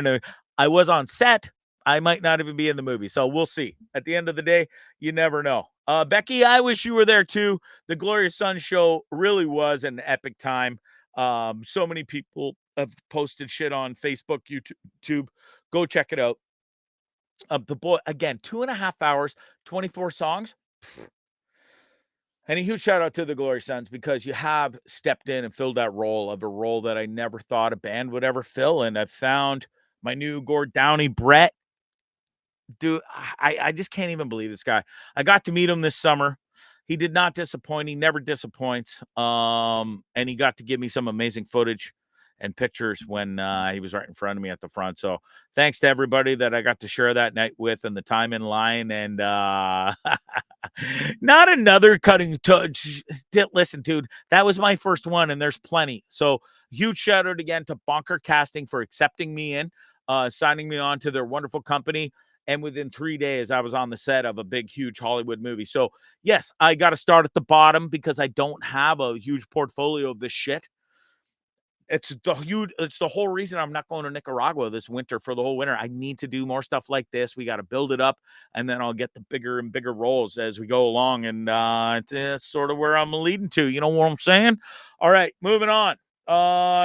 I was on set. I might not even be in the movie. So we'll see. At the end of the day, you never know. Becky, I wish you were there too. The Glorious Sun show really was an epic time. So many people have posted shit on Facebook, YouTube. Go check it out. The boy, again, 2.5 hours, 24 songs. And a huge shout out to the Glory Sons because you have stepped in and filled that role that I never thought a band would ever fill. And I've found my new Gord Downey Brett. Dude, I just can't even believe this guy. I got to meet him this summer. He did not disappoint. He never disappoints. And he got to give me some amazing footage and pictures when he was right in front of me at the front. So thanks to everybody that I got to share that night with and the time in line. And not another cutting touch. Listen, dude, that was my first one, and there's plenty. So huge shout out again to Bonker Casting for accepting me in, signing me on to their wonderful company. And within 3 days, I was on the set of a big, huge Hollywood movie. So yes, I got to start at the bottom because I don't have a huge portfolio of this shit. It's the whole reason I'm not going to Nicaragua this winter for the whole winter. I need to do more stuff like this. We got to build it up, and then I'll get the bigger and bigger roles as we go along. And it's sort of where I'm leading to. You know what I'm saying? All right, moving on.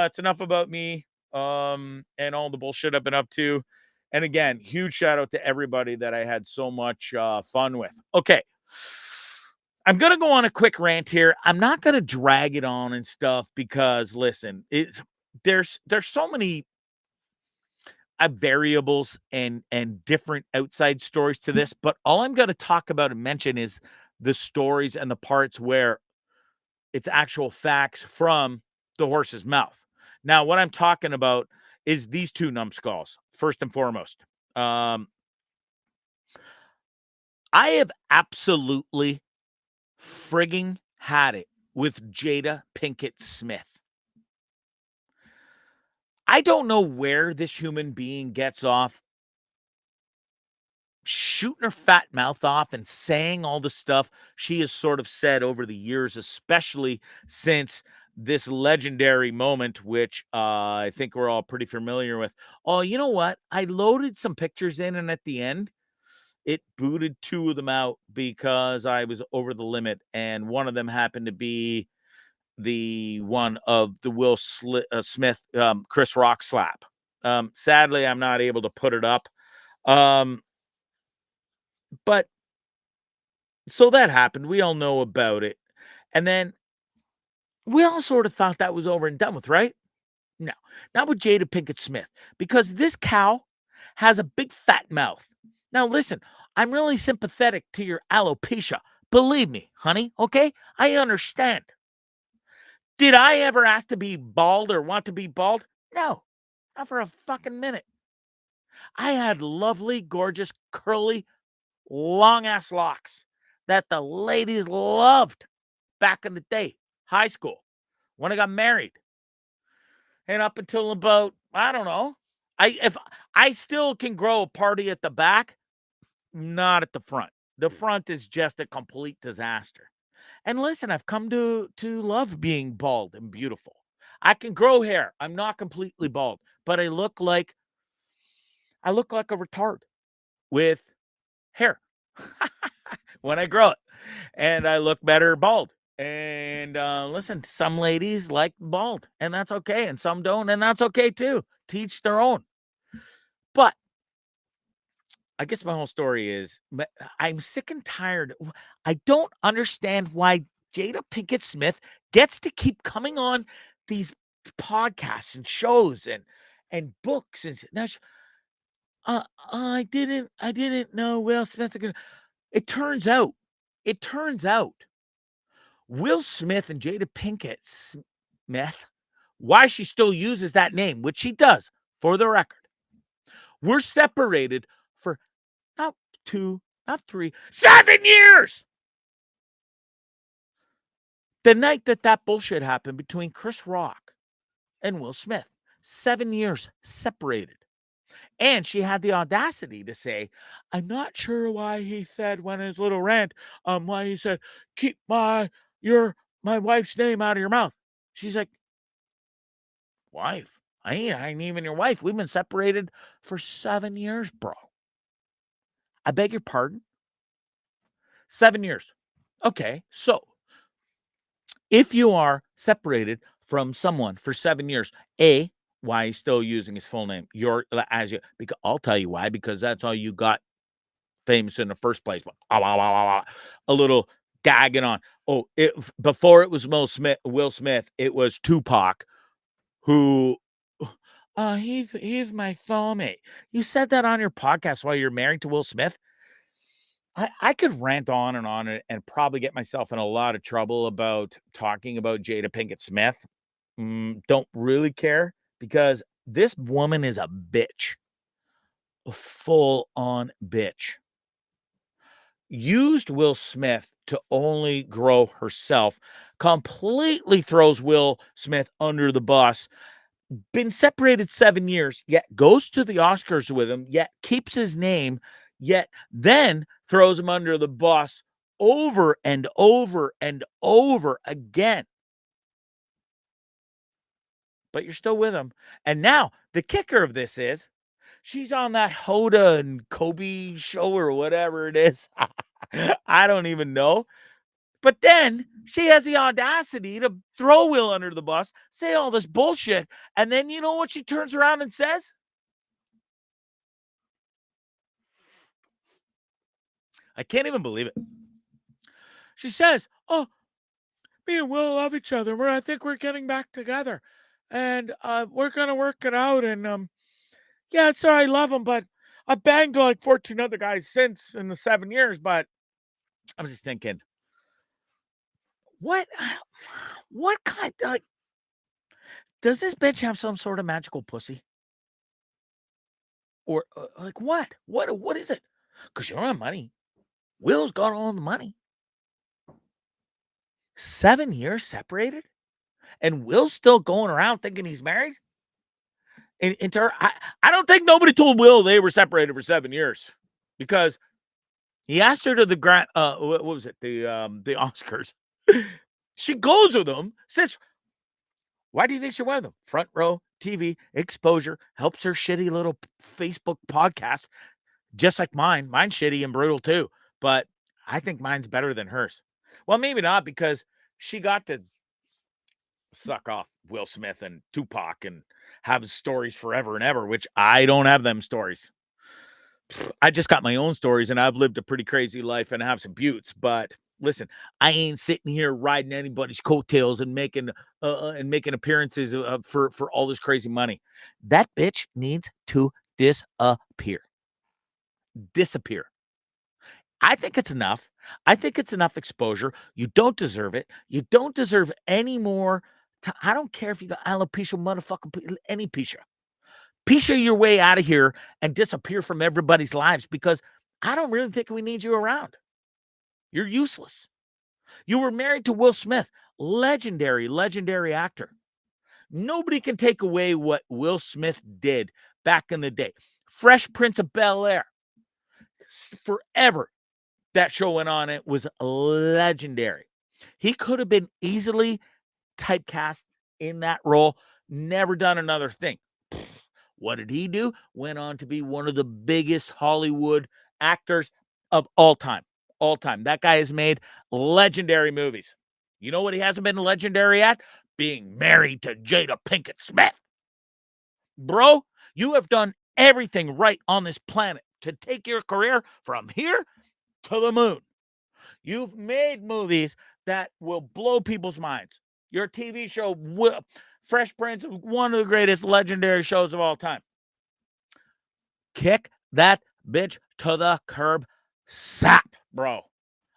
It's enough about me and all the bullshit I've been up to. And again, huge shout out to everybody that I had so much fun with. Okay. I'm going to go on a quick rant here. I'm not going to drag it on and stuff because listen, there's so many variables and different outside stories to this, but all I'm going to talk about and mention is the stories and the parts where it's actual facts from the horse's mouth. Now, what I'm talking about is these 2 numbskulls, first and foremost. I have absolutely frigging had it with Jada Pinkett Smith. I don't know where this human being gets off shooting her fat mouth off and saying all the stuff she has sort of said over the years, especially since this legendary moment, which I think we're all pretty familiar with. Oh, you know what? I loaded some pictures in, and at the end, it booted 2 of them out because I was over the limit. And one of them happened to be the one of the Will Smith, Chris Rock slap. Sadly, I'm not able to put it up. But so that happened. We all know about it. And then we all sort of thought that was over and done with, right? No, not with Jada Pinkett Smith, because this cow has a big fat mouth. Now, listen, I'm really sympathetic to your alopecia. Believe me, honey, okay? I understand. Did I ever ask to be bald or want to be bald? No, not for a fucking minute. I had lovely, gorgeous, curly, long ass locks that the ladies loved back in the day, high school, when I got married. And up until about, I don't know, if I still can grow a party at the back, not at the front. The front is just a complete disaster. And listen, I've come to love being bald and beautiful. I can grow hair. I'm not completely bald, but I look like a retard with hair when I grow it. And I look better bald. And listen, some ladies like bald, and that's okay. And some don't, and that's okay too. Teach their own. But I guess my whole story is I'm sick and tired. I don't understand why Jada Pinkett Smith gets to keep coming on these podcasts and shows and books and now I didn't know Will Smith. It turns out Will Smith and Jada Pinkett Smith, why she still uses that name, which she does, for the record, we're separated for not 2, not 3, 7 years. The night that bullshit happened between Chris Rock and Will Smith, 7 years separated. And she had the audacity to say, I'm not sure why he said when his little rant, why he said, keep my wife's name out of your mouth. She's like, wife? I ain't even your wife. We've been separated for 7 years, bro. I beg your pardon? 7 years. Okay, so if you are separated from someone for 7 years, why he's still using his full name? Because I'll tell you why, because that's how you got famous in the first place. A little gagging on. Oh, before it was Will Smith, it was Tupac, who he's my soulmate. You said that on your podcast while you're married to Will Smith. I could rant on and probably get myself in a lot of trouble about talking about Jada Pinkett Smith. Don't really care, because this woman is a bitch. A full-on bitch. Used Will Smith to only grow herself. Completely throws Will Smith under the bus. Been separated 7 years, yet goes to the Oscars with him, yet keeps his name, yet then throws him under the bus over and over and over again. But you're still with him. And now the kicker of this is she's on that Hoda and Kobe show or whatever it is. I don't even know. But then she has the audacity to throw Will under the bus, say all this bullshit, and then you know what she turns around and says? I can't even believe it. She says, oh, me and Will love each other. I think we're getting back together. And we're going to work it out. And yeah, so I love him, but I've banged like 14 other guys since in the 7 years. But I'm just thinking, what kind, like, does this bitch have some sort of magical pussy? Or like what? What is it? Because you don't have money. Will's got all the money. 7 years separated? And Will's still going around thinking he's married? I don't think nobody told Will they were separated for 7 years, because he asked her to the what was it? The Oscars. She goes with him, sits. Why do you think she went with him? Front row TV exposure, helps her shitty little Facebook podcast, just like mine. Mine's shitty and brutal too, but I think mine's better than hers. Well, maybe not, because she got to suck off Will Smith and Tupac and have stories forever and ever, which I don't have them stories. I just got my own stories, and I've lived a pretty crazy life and have some buttes. But listen, I ain't sitting here riding anybody's coattails and making appearances for all this crazy money. That bitch needs to disappear. Disappear. I think it's enough. I think it's enough exposure. You don't deserve it. You don't deserve any more. I don't care if you got alopecia, motherfucking any pisha. Pisha your way out of here and disappear from everybody's lives, because I don't really think we need you around. You're useless. You were married to Will Smith, legendary actor. Nobody can take away what Will Smith did back in the day. Fresh Prince of Bel-Air. Forever that show went on. It was legendary. He could have been easily typecast in that role, never done another thing. What did he do? Went on to be one of the biggest Hollywood actors of all time. All time. That guy has made legendary movies. You know what he hasn't been legendary at? Being married to Jada Pinkett Smith. Bro, you have done everything right on this planet to take your career from here to the moon. You've made movies that will blow people's minds. Your TV show, Fresh Prince, one of the greatest legendary shows of all time. Kick that bitch to the curb, sap, bro.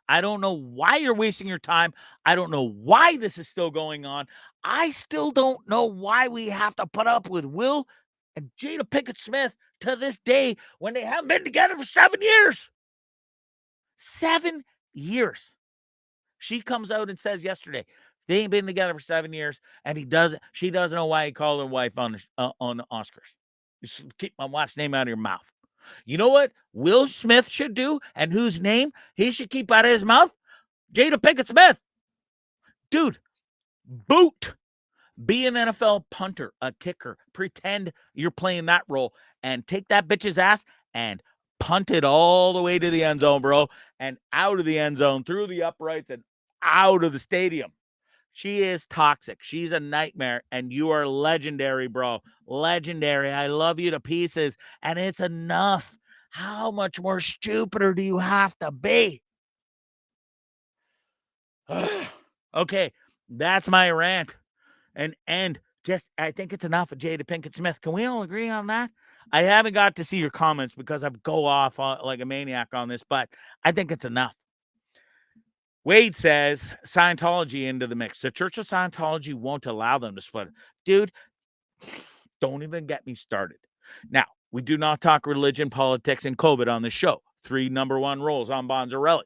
I don't know why you're wasting your time. I don't know why this is still going on. I still don't know why we have to put up with Will and Jada Pinkett Smith to this day when they haven't been together for 7 years. 7 years. She comes out and says yesterday, they ain't been together for 7 years, and she doesn't know why he called her wife on the Oscars. Just keep my wife's name out of your mouth. You know what Will Smith should do, and whose name he should keep out of his mouth? Jada Pinkett Smith. Dude, boot. Be an NFL punter, a kicker. Pretend you're playing that role and take that bitch's ass and punt it all the way to the end zone, bro, and out of the end zone, through the uprights, and out of the stadium. She is toxic. She's a nightmare, and you are legendary, bro. Legendary. I love you to pieces, and it's enough. How much more stupider do you have to be? Okay, that's my rant. And just, I think it's enough of Jada Pinkett Smith. Can we all agree on that? I haven't got to see your comments because I go off like a maniac on this, but I think it's enough. Wade says Scientology into the mix. The Church of Scientology won't allow them to split it. Dude, don't even get me started. Now, we do not talk religion, politics, and COVID on the show. 3 number 1 roles on Bondzarelli.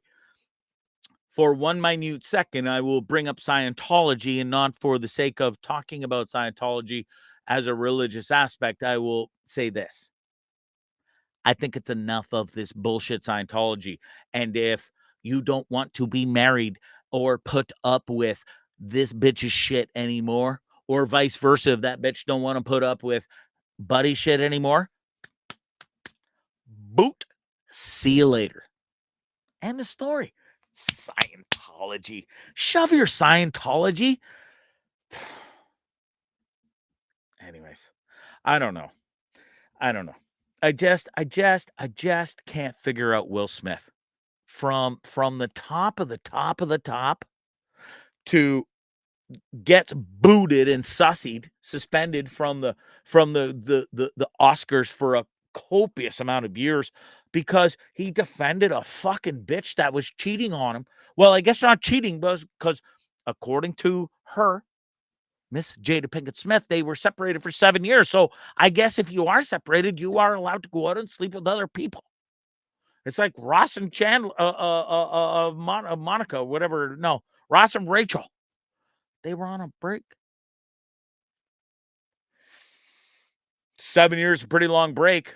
For one minute second, I will bring up Scientology, and not for the sake of talking about Scientology as a religious aspect. I will say this. I think it's enough of this bullshit Scientology. And if you don't want to be married or put up with this bitch's shit anymore, or vice versa, if that bitch don't want to put up with buddy shit anymore, boot, see you later. End of story. Scientology. Shove your Scientology. Anyways, I don't know. I just can't figure out Will Smith from the top of the top to gets booted and suspended from the Oscars for a copious amount of years because he defended a fucking bitch that was cheating on him. Well, I guess not cheating, but because according to her, Miss Jada Pinkett Smith, they were separated for 7 years. So I guess if you are separated, you are allowed to go out and sleep with other people. It's like Ross and Chandler, Monica, whatever. No, Ross and Rachel. They were on a break. 7 years, a pretty long break.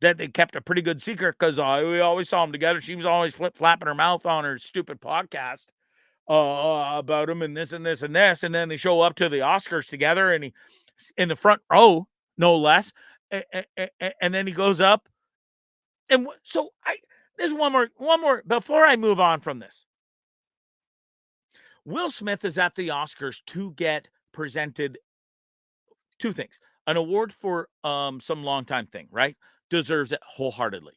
That they kept a pretty good secret because we always saw them together. She was always flip-flapping her mouth on her stupid podcast about him and this and this and this. And then they show up to the Oscars together, and he's in the front row, no less. And then he goes up. And so there's one more before I move on from this. Will Smith is at the Oscars to get presented two things. An award for some longtime thing, right? Deserves it wholeheartedly.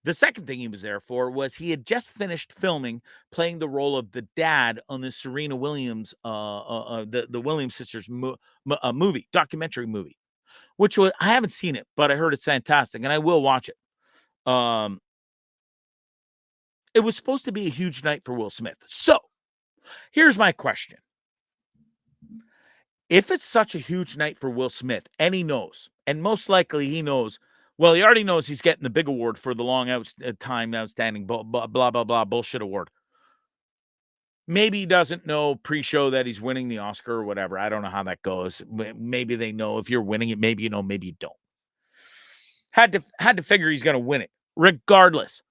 The second thing he was there for was he had just finished filming, playing the role of the dad on the Serena Williams, the Williams sisters movie, documentary movie, which was, I haven't seen it, but I heard it's fantastic, and I will watch it. It was supposed to be a huge night for Will Smith. So here's my question. If it's such a huge night for Will Smith, and he knows, and most likely he knows, well, he already knows he's getting the big award for the long time outstanding blah, blah, blah, bullshit award. Maybe he doesn't know pre-show that he's winning the Oscar or whatever. I don't know how that goes. Maybe they know if you're winning it. Maybe you know, maybe you don't. Had to figure he's going to win it. Regardless,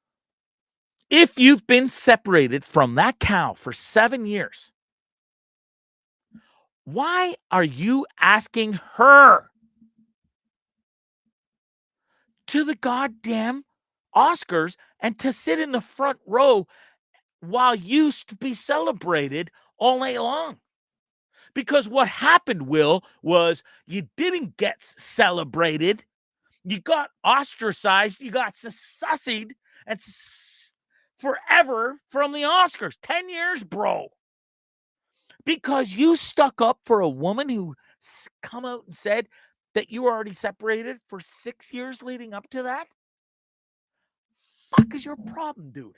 if you've been separated from that cow for 7 years, why are you asking her to the goddamn Oscars and to sit in the front row while you used to be celebrated all night long? Because what happened, Will, was you didn't get celebrated. You got ostracized. You got sussied and forever from the Oscars. 10 years, bro. Because you stuck up for a woman who come out and said that you were already separated for 6 years leading up to that? Fuck is your problem, dude?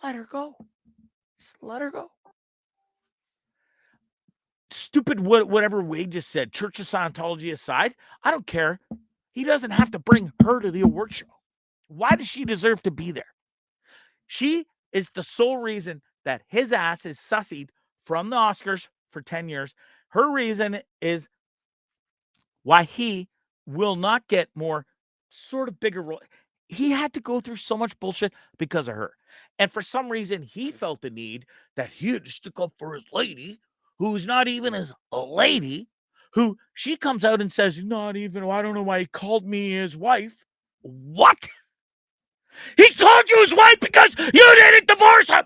Let her go. Just let her go. Stupid whatever Wade just said, Church of Scientology aside, I don't care. He doesn't have to bring her to the award show. Why does she deserve to be there? She is the sole reason that his ass is sussied from the Oscars for 10 years. Her reason is why he will not get more sort of bigger role. He had to go through so much bullshit because of her. And for some reason, he felt the need that he had to stick up for his lady, who's not even his lady, who she comes out and says, not even, I don't know why he called me his wife. What? He called you his wife because you didn't divorce him.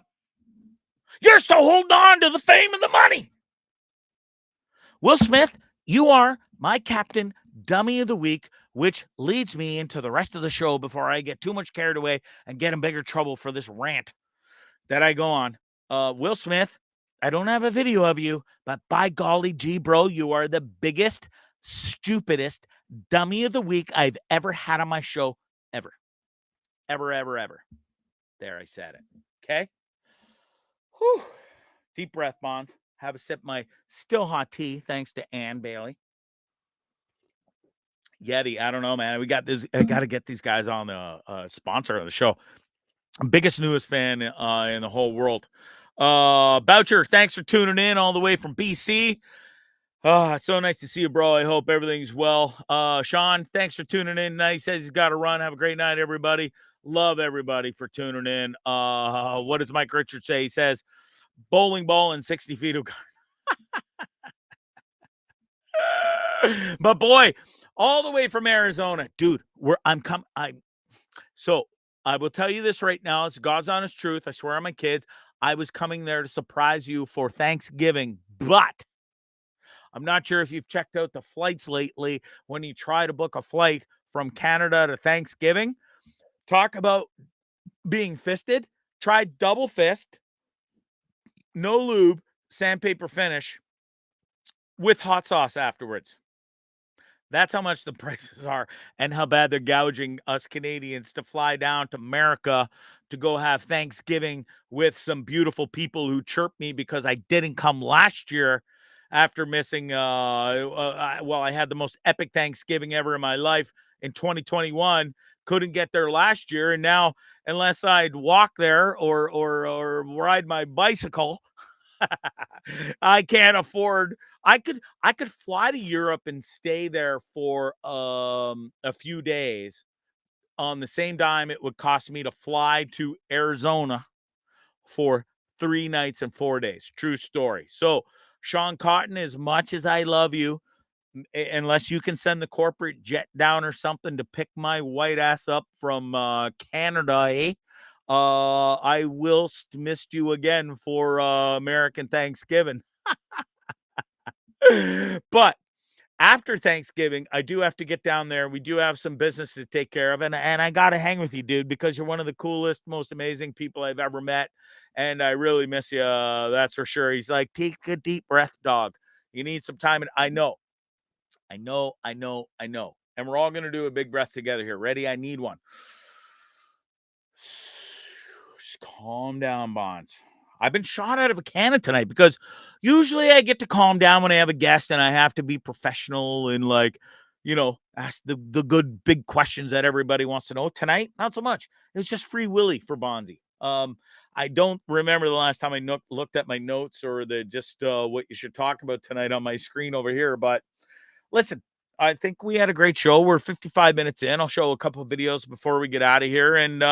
You're still holding on to the fame and the money. Will Smith, you are my captain dummy of the week, which leads me into the rest of the show before I get too much carried away and get in bigger trouble for this rant that I go on. Will Smith, I don't have a video of you, but by golly gee, bro, you are the biggest, stupidest dummy of the week I've ever had on my show, ever. Ever, ever, ever. There, I said it. Okay? Whew. Deep breath, Bonds. Have a sip of my still hot tea, thanks to Ann Bailey. Yeti, I don't know, man. We got this. I got to get these guys on the sponsor of the show. Biggest, newest fan in the whole world. Boucher, thanks for tuning in all the way from BC. It's so nice to see you, bro. I hope everything's well. Sean, thanks for tuning in. He says he's got to run. Have a great night, everybody. Love everybody for tuning in. What does Mike Richards say? He says, bowling ball and 60 feet of but boy, all the way from Arizona, dude, so I will tell you this right now. It's God's honest truth. I swear on my kids, I was coming there to surprise you for Thanksgiving, but I'm not sure if you've checked out the flights lately. When you try to book a flight from Canada to Thanksgiving, talk about being fisted. Try double fist, no lube, sandpaper finish with hot sauce afterwards. That's how much the prices are and how bad they're gouging us Canadians to fly down to America to go have Thanksgiving with some beautiful people who chirp me because I didn't come last year after missing, I had the most epic Thanksgiving ever in my life in 2021. Couldn't get there last year. And now, unless I'd walk there or ride my bicycle, I can't afford. I could fly to Europe and stay there for a few days on the same dime it would cost me to fly to Arizona for 3 nights and 4 days. True story. So, Sean Cotton, as much as I love you, unless you can send the corporate jet down or something to pick my white ass up from Canada, I will miss you again for American Thanksgiving. But after Thanksgiving, I do have to get down there. We do have some business to take care of. And I got to hang with you, dude, because you're one of the coolest, most amazing people I've ever met. And I really miss you. That's for sure. He's like, take a deep breath, dog. You need some time. And I know. And we're all going to do a big breath together here. Ready? I need one. Just calm down, Bonds. I've been shot out of a cannon tonight because usually I get to calm down when I have a guest and I have to be professional and, like, you know, ask the good big questions that everybody wants to know. Tonight, not so much. It was just free willy for Bondzee. I don't remember the last time I looked at my notes or what you should talk about tonight on my screen over here. But listen, I think we had a great show. We're 55 minutes in. I'll show a couple of videos before we get out of here. And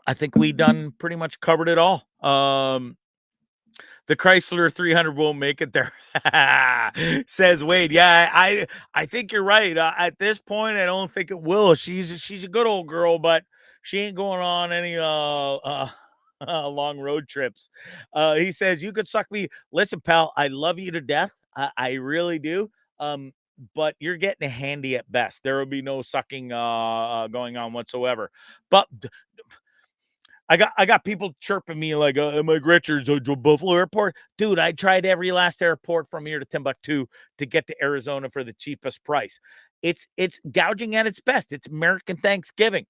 I think we done pretty much covered it all. The Chrysler 300 won't make it there, says Wade. Yeah, I think you're right. At this point, I don't think it will. She's a good old girl, but she ain't going on any long road trips. He says, you could suck me. Listen, pal, I love you to death. I really do. But you're getting a handy at best. There will be no sucking going on whatsoever. But I got people chirping me like, am I Richards or Buffalo Airport? Dude, I tried every last airport from here to Timbuktu to get to Arizona for the cheapest price. It's gouging at its best. It's American Thanksgiving.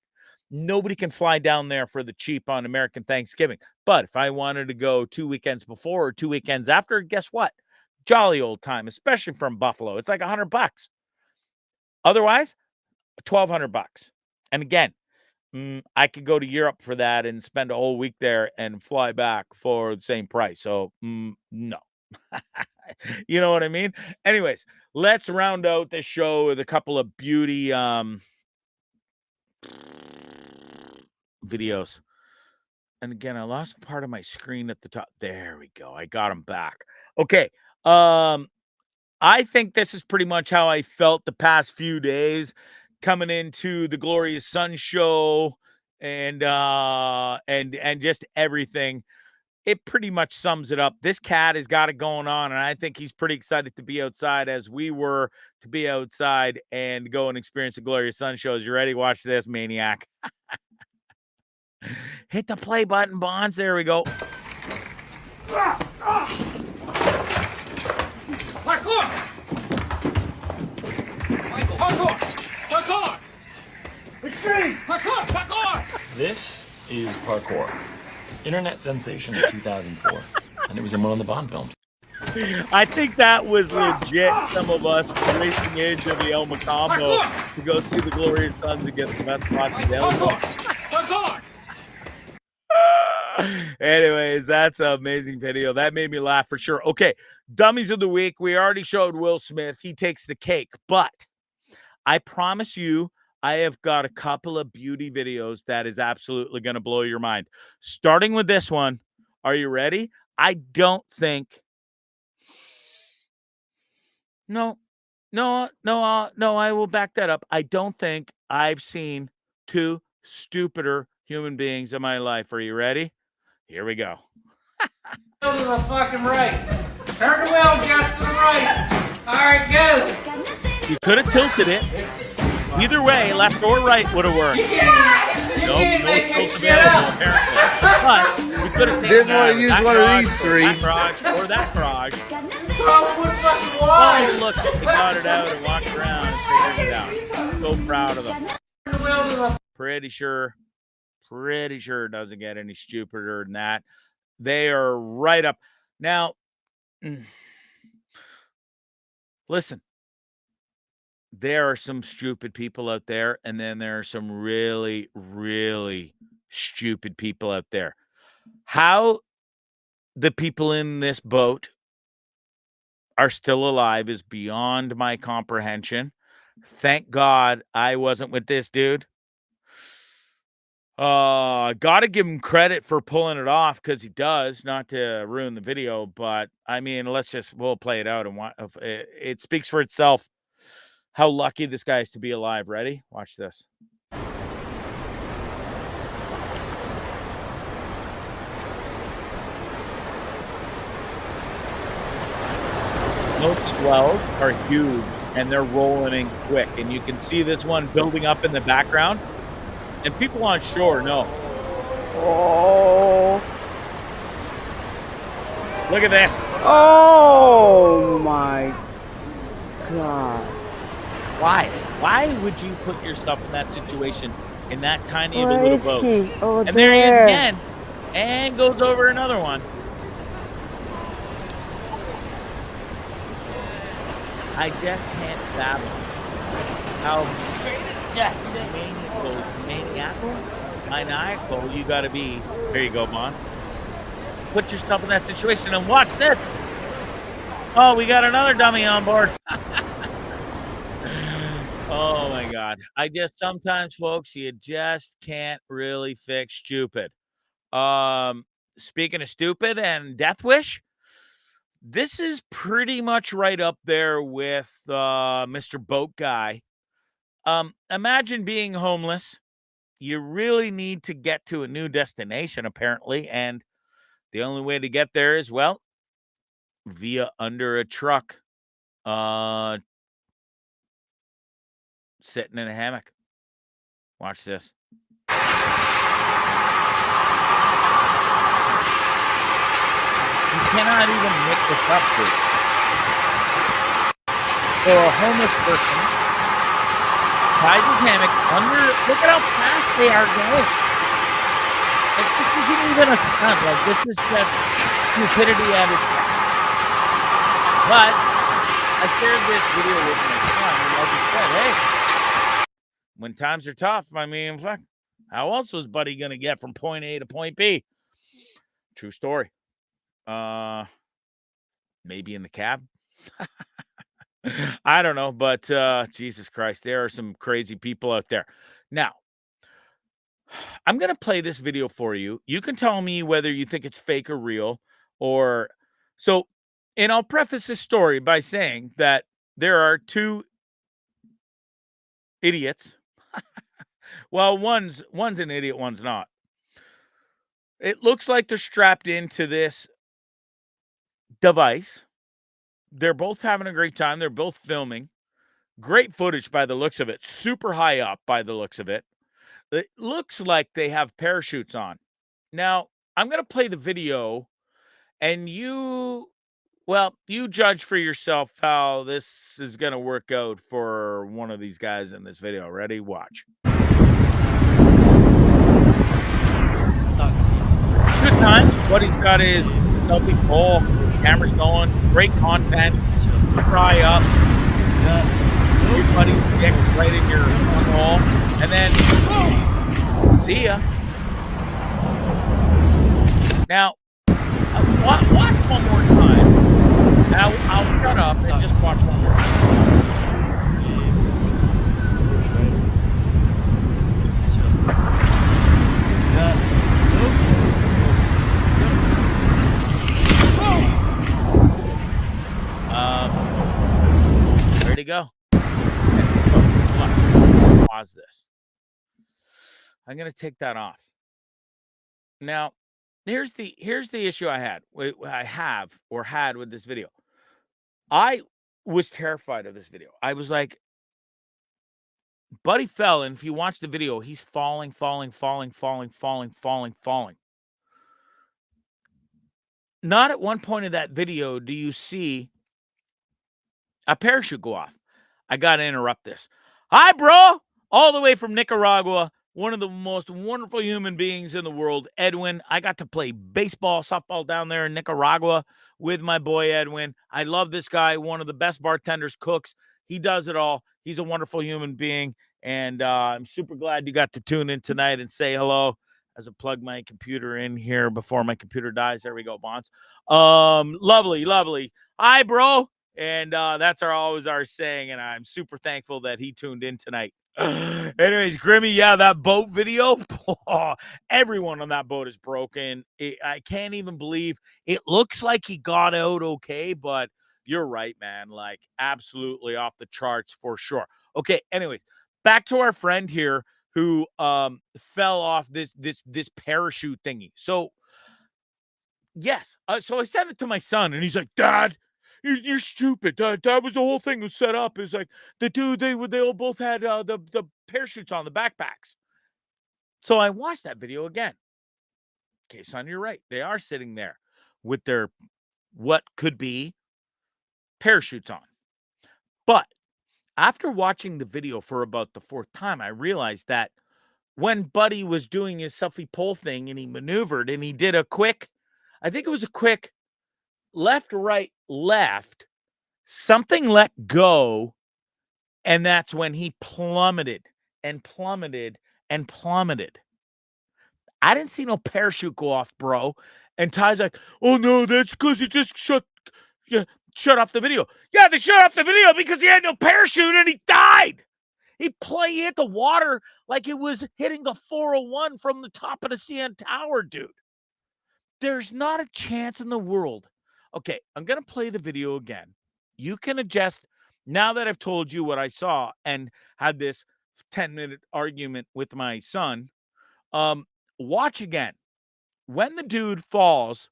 Nobody can fly down there for the cheap on American Thanksgiving. But if I wanted to go 2 weekends before or 2 weekends after, guess what? Jolly old time, especially from Buffalo. It's like $100. Otherwise, $1,200. And again, I could go to Europe for that and spend a whole week there and fly back for the same price. So, no. You know what I mean? Anyways, let's round out this show with a couple of beauty videos. And again, I lost part of my screen at the top. There we go. I got them back. Okay. I think this is pretty much how I felt the past few days coming into the Glorious Sun show and just everything. It pretty much sums it up. This cat has got it going on, and I think he's pretty excited to be outside as we were to be outside and go and experience the Glorious Sun shows. You ready? Watch this, maniac. Hit the play button, Bonds. There we go. Parkour! Parkour! Parkour! Extreme! Parkour! Parkour! This is Parkour. Internet sensation in 2004. And it was in one of the Bond films. I think that was legit. Some of us racing into the El Macombo to go see the Glorious Suns and get the best spots available. Parkour! Anyways, that's an amazing video. That made me laugh for sure. Okay, Dummies of the Week. We already showed Will Smith. He takes the cake. But I promise you, I have got a couple of beauty videos that is absolutely going to blow your mind. Starting with this one. Are you ready? I don't think... No, I will back that up. I don't think I've seen two stupider human beings in my life. Are you ready? Here we go. To the fucking right. Turn the wheel just to the right. All right, go. You could have tilted it. Either way, left or right would have worked. You can't make this shit up. But we could have Didn't want to use one of these three. That garage or that garage. Probably fucking Oh, wise. look, they got it out and walked around and figured it out. So proud of them. Turn the wheel to the Pretty sure it doesn't get any stupider than that. They are right up. Now, listen, there are some stupid people out there, and then there are some really, really stupid people out there. How the people in this boat are still alive is beyond my comprehension. Thank God I wasn't with this dude. Gotta give him credit for pulling it off because he does, not to ruin the video, but I mean, we'll play it out and it speaks for itself how lucky this guy is to be alive. Ready? Watch this. Those swells are huge, and they're rolling in quick. And you can see this one building up in the background. And people on shore know. Oh. Look at this. Oh my God. Why? Why would you put yourself in that situation in that tiny of a Where little is boat? he? Oh, And there he is there. again. And goes over another one. I just can't fathom how maniacal you got to be. There you go, Bond. Put yourself in that situation and watch this. Oh, we got another dummy on board. Oh my God. I just sometimes, folks, you just can't really fix stupid. Speaking of stupid and Death Wish, this is pretty much right up there with Mr. Boat Guy. Imagine being homeless. You really need to get to a new destination, apparently, and the only way to get there is, well, via under a truck, sitting in a hammock. Watch this. You cannot even make this up, dude. So a homeless person ties his hammock under. Look at how fast they are going. Like, this isn't even a stunt. Like, this is just stupidity at its best. But I shared this video with my son, and like he said, hey, when times are tough, I mean, fuck, how else was Buddy gonna get from point A to point B? True story. Maybe in the cab. I don't know, but Jesus Christ, there are some crazy people out there. Now, I'm going to play this video for you. You can tell me whether you think it's fake or real, or so. And I'll preface this story by saying that there are two idiots. Well, one's an idiot, one's not. It looks like they're strapped into this device. They're both having a great time. They're both filming. Great footage by the looks of it. Super high up by the looks of it. It looks like they have parachutes on. Now, I'm going to play the video, and you judge for yourself how this is going to work out for one of these guys in this video. Ready? Watch. Good times. What he's got is selfie pole, camera's going, great content, super high up. Your buddy's dick right in your hole, and then see ya. Now, watch one more time. Now I'll shut up and just watch one more time. Where'd he go? Hold on. Pause this. I'm gonna take that off. Now, here's the issue I had with this video. I was terrified of this video. I was like, Buddy fell, and if you watch the video, he's falling. Not at one point of that video do you see a parachute go off. I got to interrupt this. Hi, bro. All the way from Nicaragua, one of the most wonderful human beings in the world, Edwin. I got to play baseball, softball down there in Nicaragua with my boy Edwin. I love this guy, one of the best bartenders, cooks. He does it all. He's a wonderful human being, and I'm super glad you got to tune in tonight and say hello. As I plug my computer in here before my computer dies. There we go, Bonds. Lovely. Hi, bro. And that's always our saying, and I'm super thankful that he tuned in tonight. Anyways, Grimmy, yeah, that boat video, everyone on that boat is broken. I can't even believe it. Looks like he got out okay, but you're right, man. Like, absolutely off the charts for sure. Okay, anyways, back to our friend here who fell off this parachute thingy. So, yes, so I sent it to my son, and he's like, Dad, You're stupid. That was the whole thing was set up. Is like the dude, they all both had the parachutes on, the backpacks. So I watched that video again. Okay, son, you're right. They are sitting there with their what could be parachutes on. But after watching the video for about the fourth time, I realized that when Buddy was doing his selfie pole thing and he maneuvered and he did a quick, I think it was a quick left, right, left, something let go. And that's when he plummeted and plummeted and plummeted. I didn't see no parachute go off, bro. And Ty's like, oh no, that's because it just shut off the video. Yeah, they shut off the video because he had no parachute and he died. He hit the water like it was hitting the 401 from the top of the CN Tower, dude. There's not a chance in the world. Okay, I'm going to play the video again. You can adjust now that I've told you what I saw and had this 10-minute argument with my son. Watch again. When the dude falls,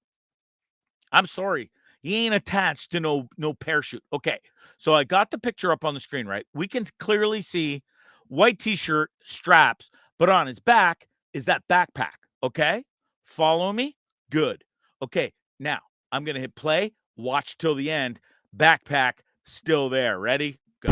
I'm sorry, he ain't attached to no parachute. Okay, so I got the picture up on the screen, right? We can clearly see white t-shirt, straps, but on his back is that backpack, okay? Follow me? Good. Okay, now I'm going to hit play, watch till the end, backpack still there. Ready? Go.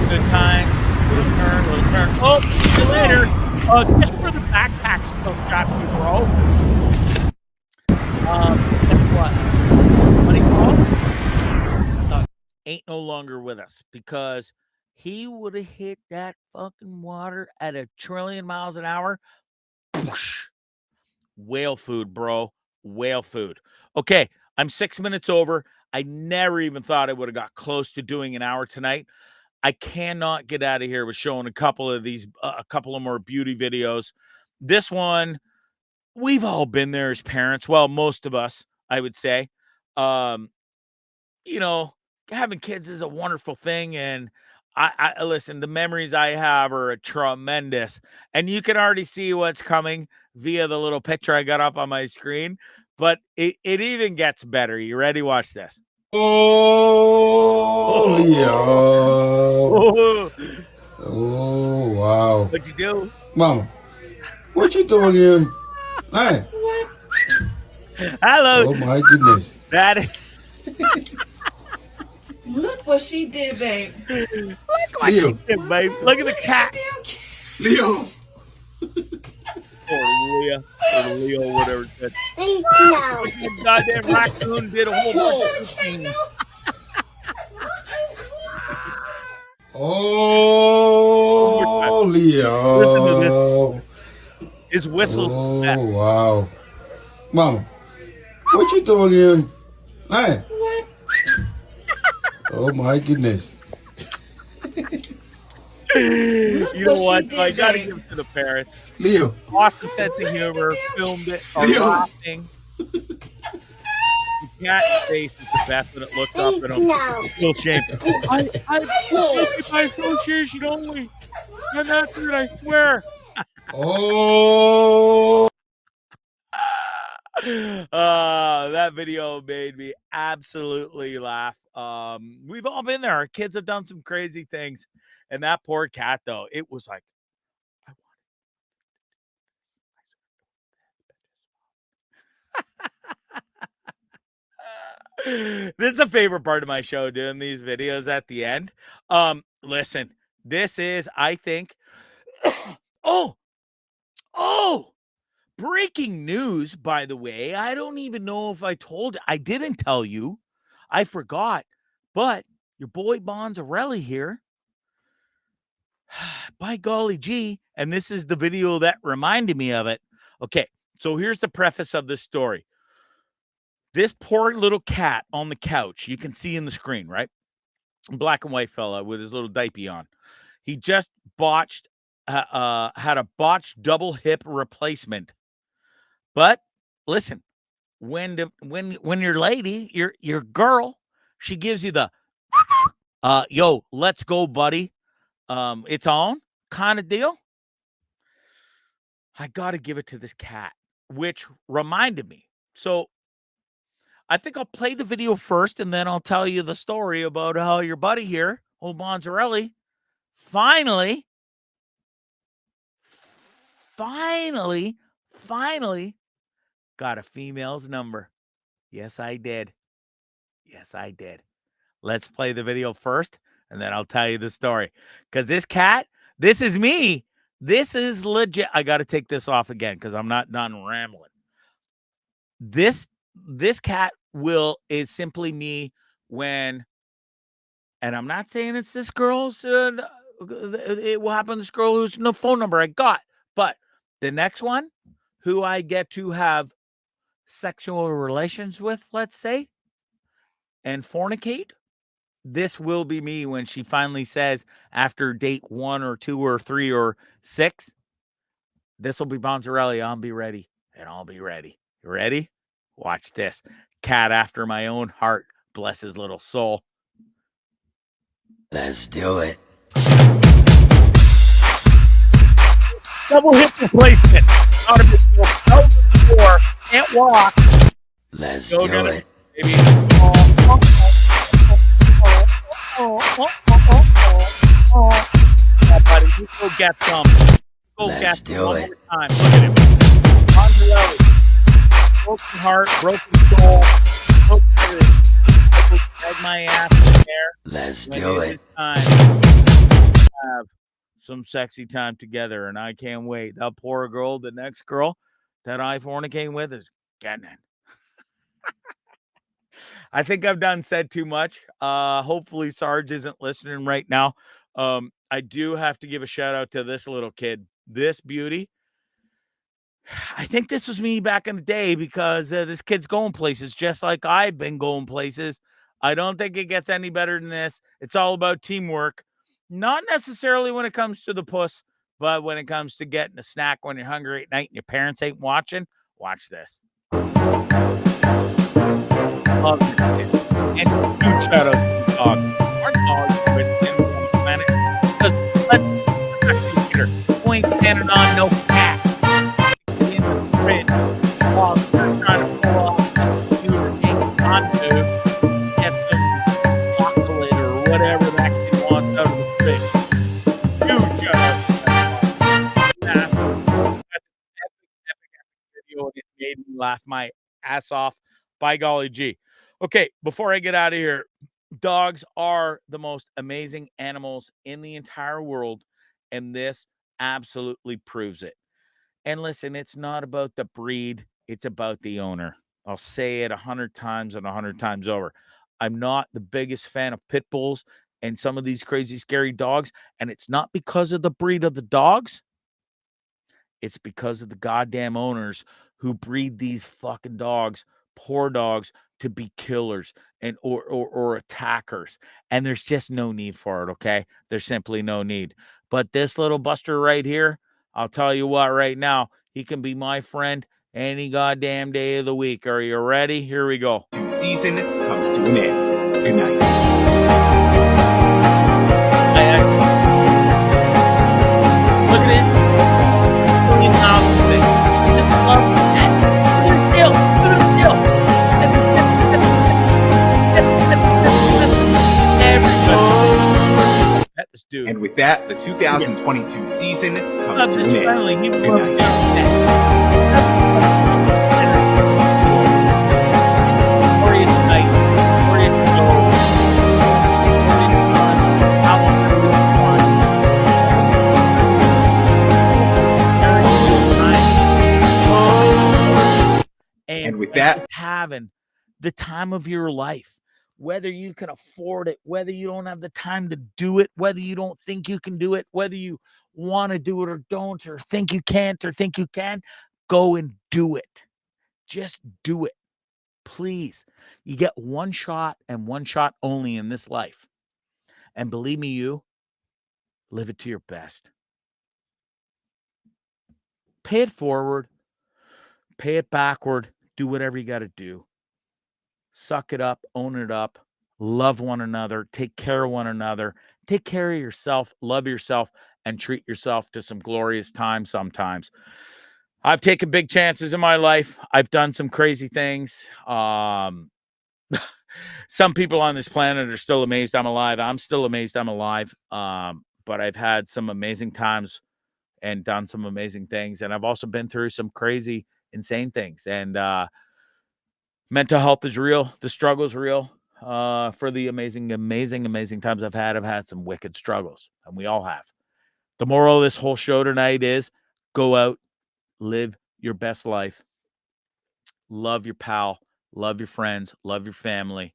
Good time. Little turn. Oh, see you later. Just for the backpack still strapped you, bro. Guess what? Buddy Paul ain't no longer with us because he would have hit that fucking water at 1 trillion miles an hour. Whale food, bro. Whale food. Okay, I'm 6 minutes over. I never even thought I would have got close to doing an hour tonight. I cannot get out of here with showing a couple of more beauty videos. This one, we've all been there as parents. Well, most of us, I would say. Having kids is a wonderful thing. And I listen, the memories I have are tremendous. And you can already see what's coming via the little picture I got up on my screen. But it even gets better. You ready? Watch this. Oh, Leo. Oh, wow. What'd you do? Mama, what you doing here? Hey. Hello. Oh, my goodness. That is... Look what she did, babe. Look what she did, babe. Look at the cat. Leo. Or Leo, whatever it is. No. The goddamn raccoon did a whole bunch of things. Oh, Leo. Listen to this. His whistle's Oh, wow. Mama, what you doing here? Hey. What? Oh, my goodness. You know what? I got to give it to the parents. Leo. Awesome sense of humor. Filmed it. Laughing. The cat's face is the best when it looks up and I'm still shamed. I'm by association only. I'm not through it, I swear. Oh. That video made me absolutely laugh. We've all been there. Our kids have done some crazy things. And that poor cat, though, it was like, I want This is a favorite part of my show, doing these videos at the end. Listen, this is, I think, oh, breaking news, by the way. I don't even know if I didn't tell you. I forgot. But your boy Bondzarelli here, by golly gee, and this is the video that reminded me of it. Okay, so here's the preface of this story. This poor little cat on the couch, you can see in the screen, right? Black and white fella with his little diaper on. He just had a botched double hip replacement. But listen, when your lady, your girl, she gives you the yo, let's go, buddy. its own kind of deal. I got to give it to this cat, which reminded me. So I think I'll play the video first, and then I'll tell you the story about how your buddy here, old Bonzarelli, finally got a female's number. Yes, I did. Yes, I did. Let's play the video first, and then I'll tell you the story. Because this cat, this is me. This is legit. I got to take this off again because I'm not done rambling. This cat is simply me when, and I'm not saying it's this girl's, it will happen to this girl whose no phone number I got, but the next one who I get to have sexual relations with, let's say, and fornicate, this will be me when she finally says after date 1 or 2 or 3 or 6, this will be Bonzarelli. I'll be ready, and I'll be ready. You ready? Watch this. Cat after my own heart. Bless his little soul. Let's do it. Double hip replacement. Not a big deal. No before. Can't walk. Let's do it. Baby. Yeah, buddy, you go get some. Go Let's get do some one it. more time. Look at him. Bonzarelli. Broken heart, broken soul. Broken everything. I will drag my ass in there. Let's When do it it. is time to have some sexy time together, and I can't wait. That poor girl, the next girl that I fornicate with is getting it. I think I've said too much. Hopefully Sarge isn't listening right now. I do have to give a shout out to this little kid, this beauty. I think this was me back in the day because this kid's going places just like I've been going places. I don't think it gets any better than this. It's all about teamwork. Not necessarily when it comes to the puss, but when it comes to getting a snack when you're hungry at night and your parents ain't watching, watch this. Love this kid. And huge shout out to the dog. Our dog with him on the planet. Because let's consider who ain't standing on no cat in the fridge while they're trying to pull off this computer game onto get some chocolate or whatever that kid wants out of the fridge. Huge shout out to that dog. That's an epic video, and it made me laugh my ass off. By golly gee. Okay, before I get out of here, dogs are the most amazing animals in the entire world, and this absolutely proves it. And listen, it's not about the breed, it's about the owner. I'll say it 100 times and 100 times over. I'm not the biggest fan of pit bulls and some of these crazy, scary dogs, and it's not because of the breed of the dogs. It's because of the goddamn owners who breed these fucking dogs, poor dogs, to be killers and or attackers. And there's just no need for it, okay? There's simply no need. But this little buster right here, I'll tell you what right now, he can be my friend any goddamn day of the week. Are you ready? Here we go. Season comes to an end. Good night. Look at it. And with that, the 2022 season comes to an end. Good night. And with that, having the time of your life, whether you can afford it, whether you don't have the time to do it, whether you don't think you can do it, whether you want to do it or don't, or think you can't or think you can, go and do it. Just do it. Please. You get one shot and one shot only in this life. And believe me, you live it to your best. Pay it forward. Pay it backward. Do whatever you got to do. Suck it up. Own it up. Love one another. Take care of one another. take care of yourself, love yourself, and treat yourself to some glorious time sometimes. I've taken big chances in my life. I've done some crazy things. Some people on this planet are still amazed I'm alive. I'm still amazed I'm alive. But I've had some amazing times and done some amazing things. And I've also been through some crazy, insane things. And mental health is real. The struggle is real. For the amazing times I've had some wicked struggles. And we all have. The moral of this whole show tonight is go out, live your best life. Love your pal. Love your friends. Love your family.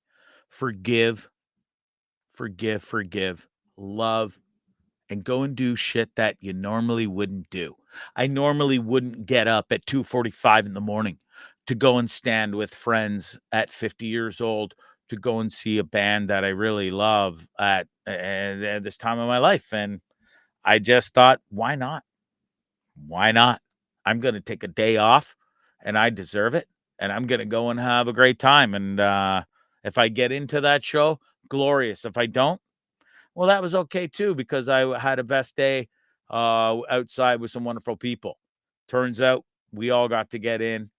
Forgive. Love. And go and do shit that you normally wouldn't do. I normally wouldn't get up at 2:45 in the morning to go and stand with friends at 50 years old to go and see a band that I really love at this time of my life. And I just thought, why not? Why not? I'm going to take a day off and I deserve it. And I'm going to go and have a great time. And if I get into that show, glorious. If I don't, well, that was okay too, because I had a best day outside with some wonderful people. Turns out we all got to get in.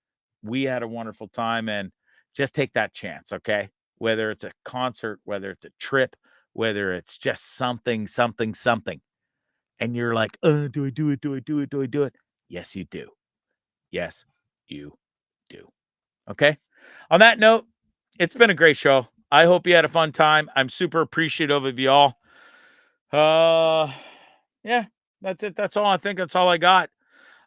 We had a wonderful time, and just take that chance, okay? Whether it's a concert, whether it's a trip, whether it's just something. And you're like, do I do it? Do I do it? Do I do it? Yes, you do. Yes, you do. Okay? On that note, it's been a great show. I hope you had a fun time. I'm super appreciative of y'all. Yeah, that's it. That's all. I think that's all I got.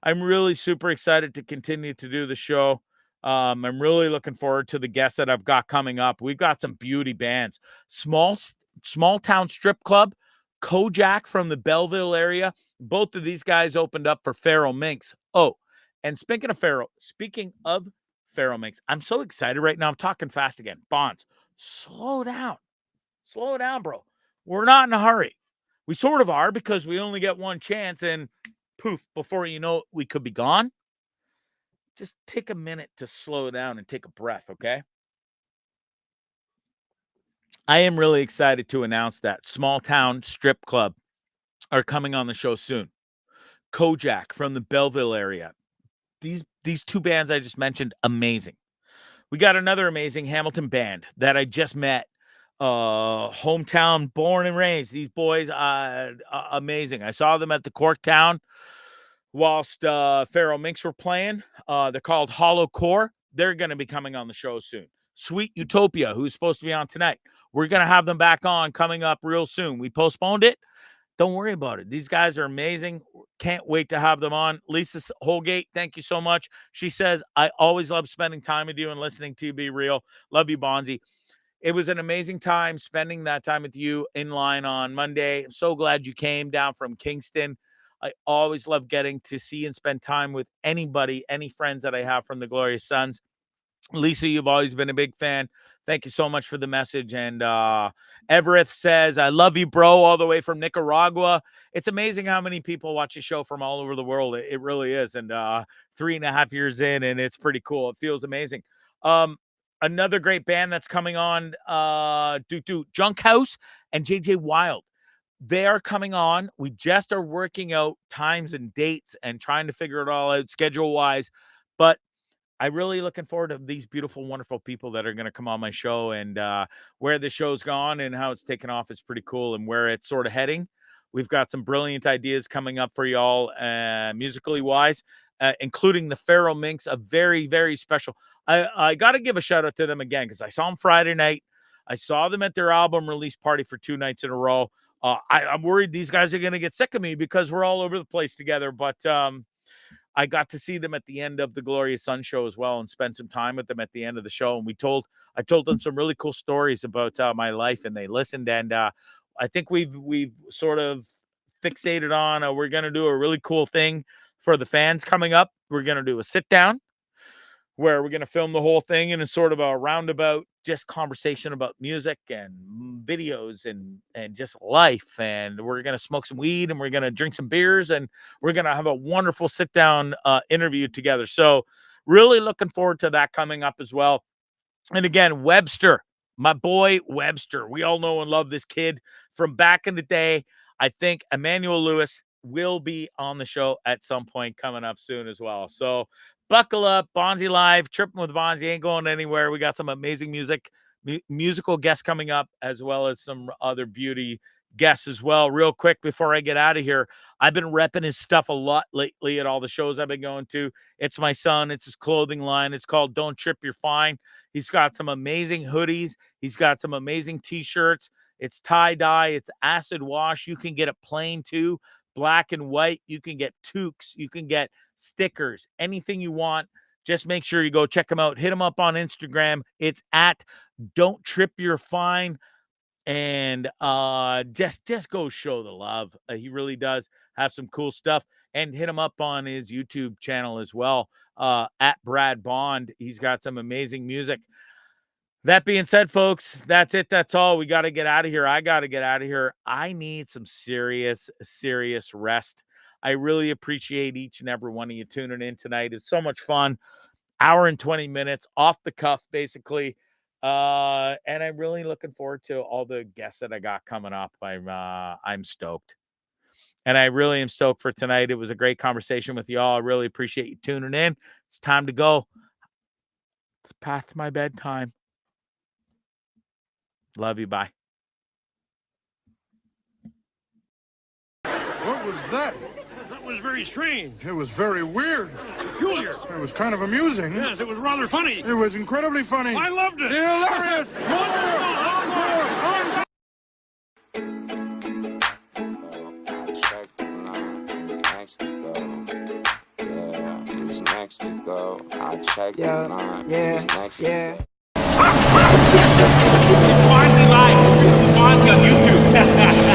I'm really super excited to continue to do the show. I'm really looking forward to the guests that I've got coming up. We've got some beauty bands. Small Town Strip Club, Kojak from the Belleville area. Both of these guys opened up for Pharaoh Minx. Oh, and speaking of Pharaoh Minx, I'm so excited right now. I'm talking fast again. Bonds, slow down. Slow down, bro. We're not in a hurry. We sort of are, because we only get one chance, and poof, before you know it, we could be gone. Just take a minute to slow down and take a breath, okay? I am really excited to announce that Small Town Strip Club are coming on the show soon. Kojak from the Belleville area. These two bands I just mentioned, amazing. We got another amazing Hamilton band that I just met. Hometown, born and raised. These boys are amazing. I saw them at the Corktown whilst Pharaoh Minx were playing. They're called Hollow Core. They're going to be coming on the show soon. Sweet Utopia, who's supposed to be on tonight, we're going to have them back on coming up real soon. We postponed it. Don't worry about it. These guys are amazing. Can't wait to have them on. Lisa Holgate, thank you so much. She says, I always love spending time with you and listening to you be real. Love you, Bondzee. It was an amazing time spending that time with you in line on Monday. I'm so glad you came down from Kingston. I always love getting to see and spend time with anybody, any friends that I have from the Glorious Sons. Lisa, you've always been a big fan. Thank you so much for the message. And Everett says, I love you, bro, all the way from Nicaragua. It's amazing how many people watch the show from all over the world. It really is. And 3.5 years in, and it's pretty cool. It feels amazing. Another great band that's coming on, Junk House and JJ Wild. They are coming on. We just are working out times and dates and trying to figure it all out schedule-wise. But I'm really looking forward to these beautiful, wonderful people that are going to come on my show, and where the show's gone and how it's taken off is pretty cool, and where it's sort of heading. We've got some brilliant ideas coming up for y'all, musically wise, including the Pharaoh Minx, a very, very special. I got to give a shout out to them again, because I saw them Friday night. I saw them at their album release party for 2 nights in a row. I'm worried these guys are going to get sick of me because we're all over the place together, but I got to see them at the end of the Glorious Sun show as well, and spend some time with them at the end of the show. And I told them some really cool stories about my life, and they listened. And I think we've sort of fixated on, we're going to do a really cool thing for the fans coming up. We're going to do a sit down where we're going to film the whole thing in a sort of a roundabout, just conversation about music and videos and just life. And we're going to smoke some weed, and we're going to drink some beers, and we're going to have a wonderful sit down interview together. So really looking forward to that coming up as well. And again, Webster, My boy Webster. We all know and love this kid from back in the day. I think Emmanuel Lewis will be on the show at some point coming up soon as well. So buckle up. Bondzee Live, Trippin With Bondzee ain't going anywhere. We got some amazing musical guests coming up, as well as some other beauty guests as well. Real quick before I get out of here, I've been repping his stuff a lot lately at all the shows I've been going to. It's my son. It's his clothing line. It's called Don't Trip, You're Fine. He's got some amazing hoodies. He's got some amazing t-shirts. It's tie-dye. It's acid wash. You can get it plain too, black and white. You can get toques. You can get stickers, anything you want. Just make sure you go check him out. Hit him up on Instagram. It's at Don't Trip, You're Fine. And just go show the love. He really does have some cool stuff. And hit him up on his YouTube channel as well, at Brad Bond. He's got some amazing music. That being said, folks, that's it. That's all. We got to get out of here. I got to get out of here. I need some serious rest. I really appreciate each and every one of you tuning in tonight. It's so much fun. Hour and 20 minutes off the cuff, basically. And I'm really looking forward to all the guests that I got coming up. I'm stoked. And I really am stoked for tonight. It was a great conversation with y'all. I really appreciate you tuning in. It's time to go. It's past my bedtime. Love you. Bye. What was that? That was very strange. It was very weird. Peculiar. It was kind of amusing. Yes, it was rather funny. It was incredibly funny. I loved it. Hilarious. Next to go, I check the line. Who's next to go? Bondzee Live, Bondzee on YouTube.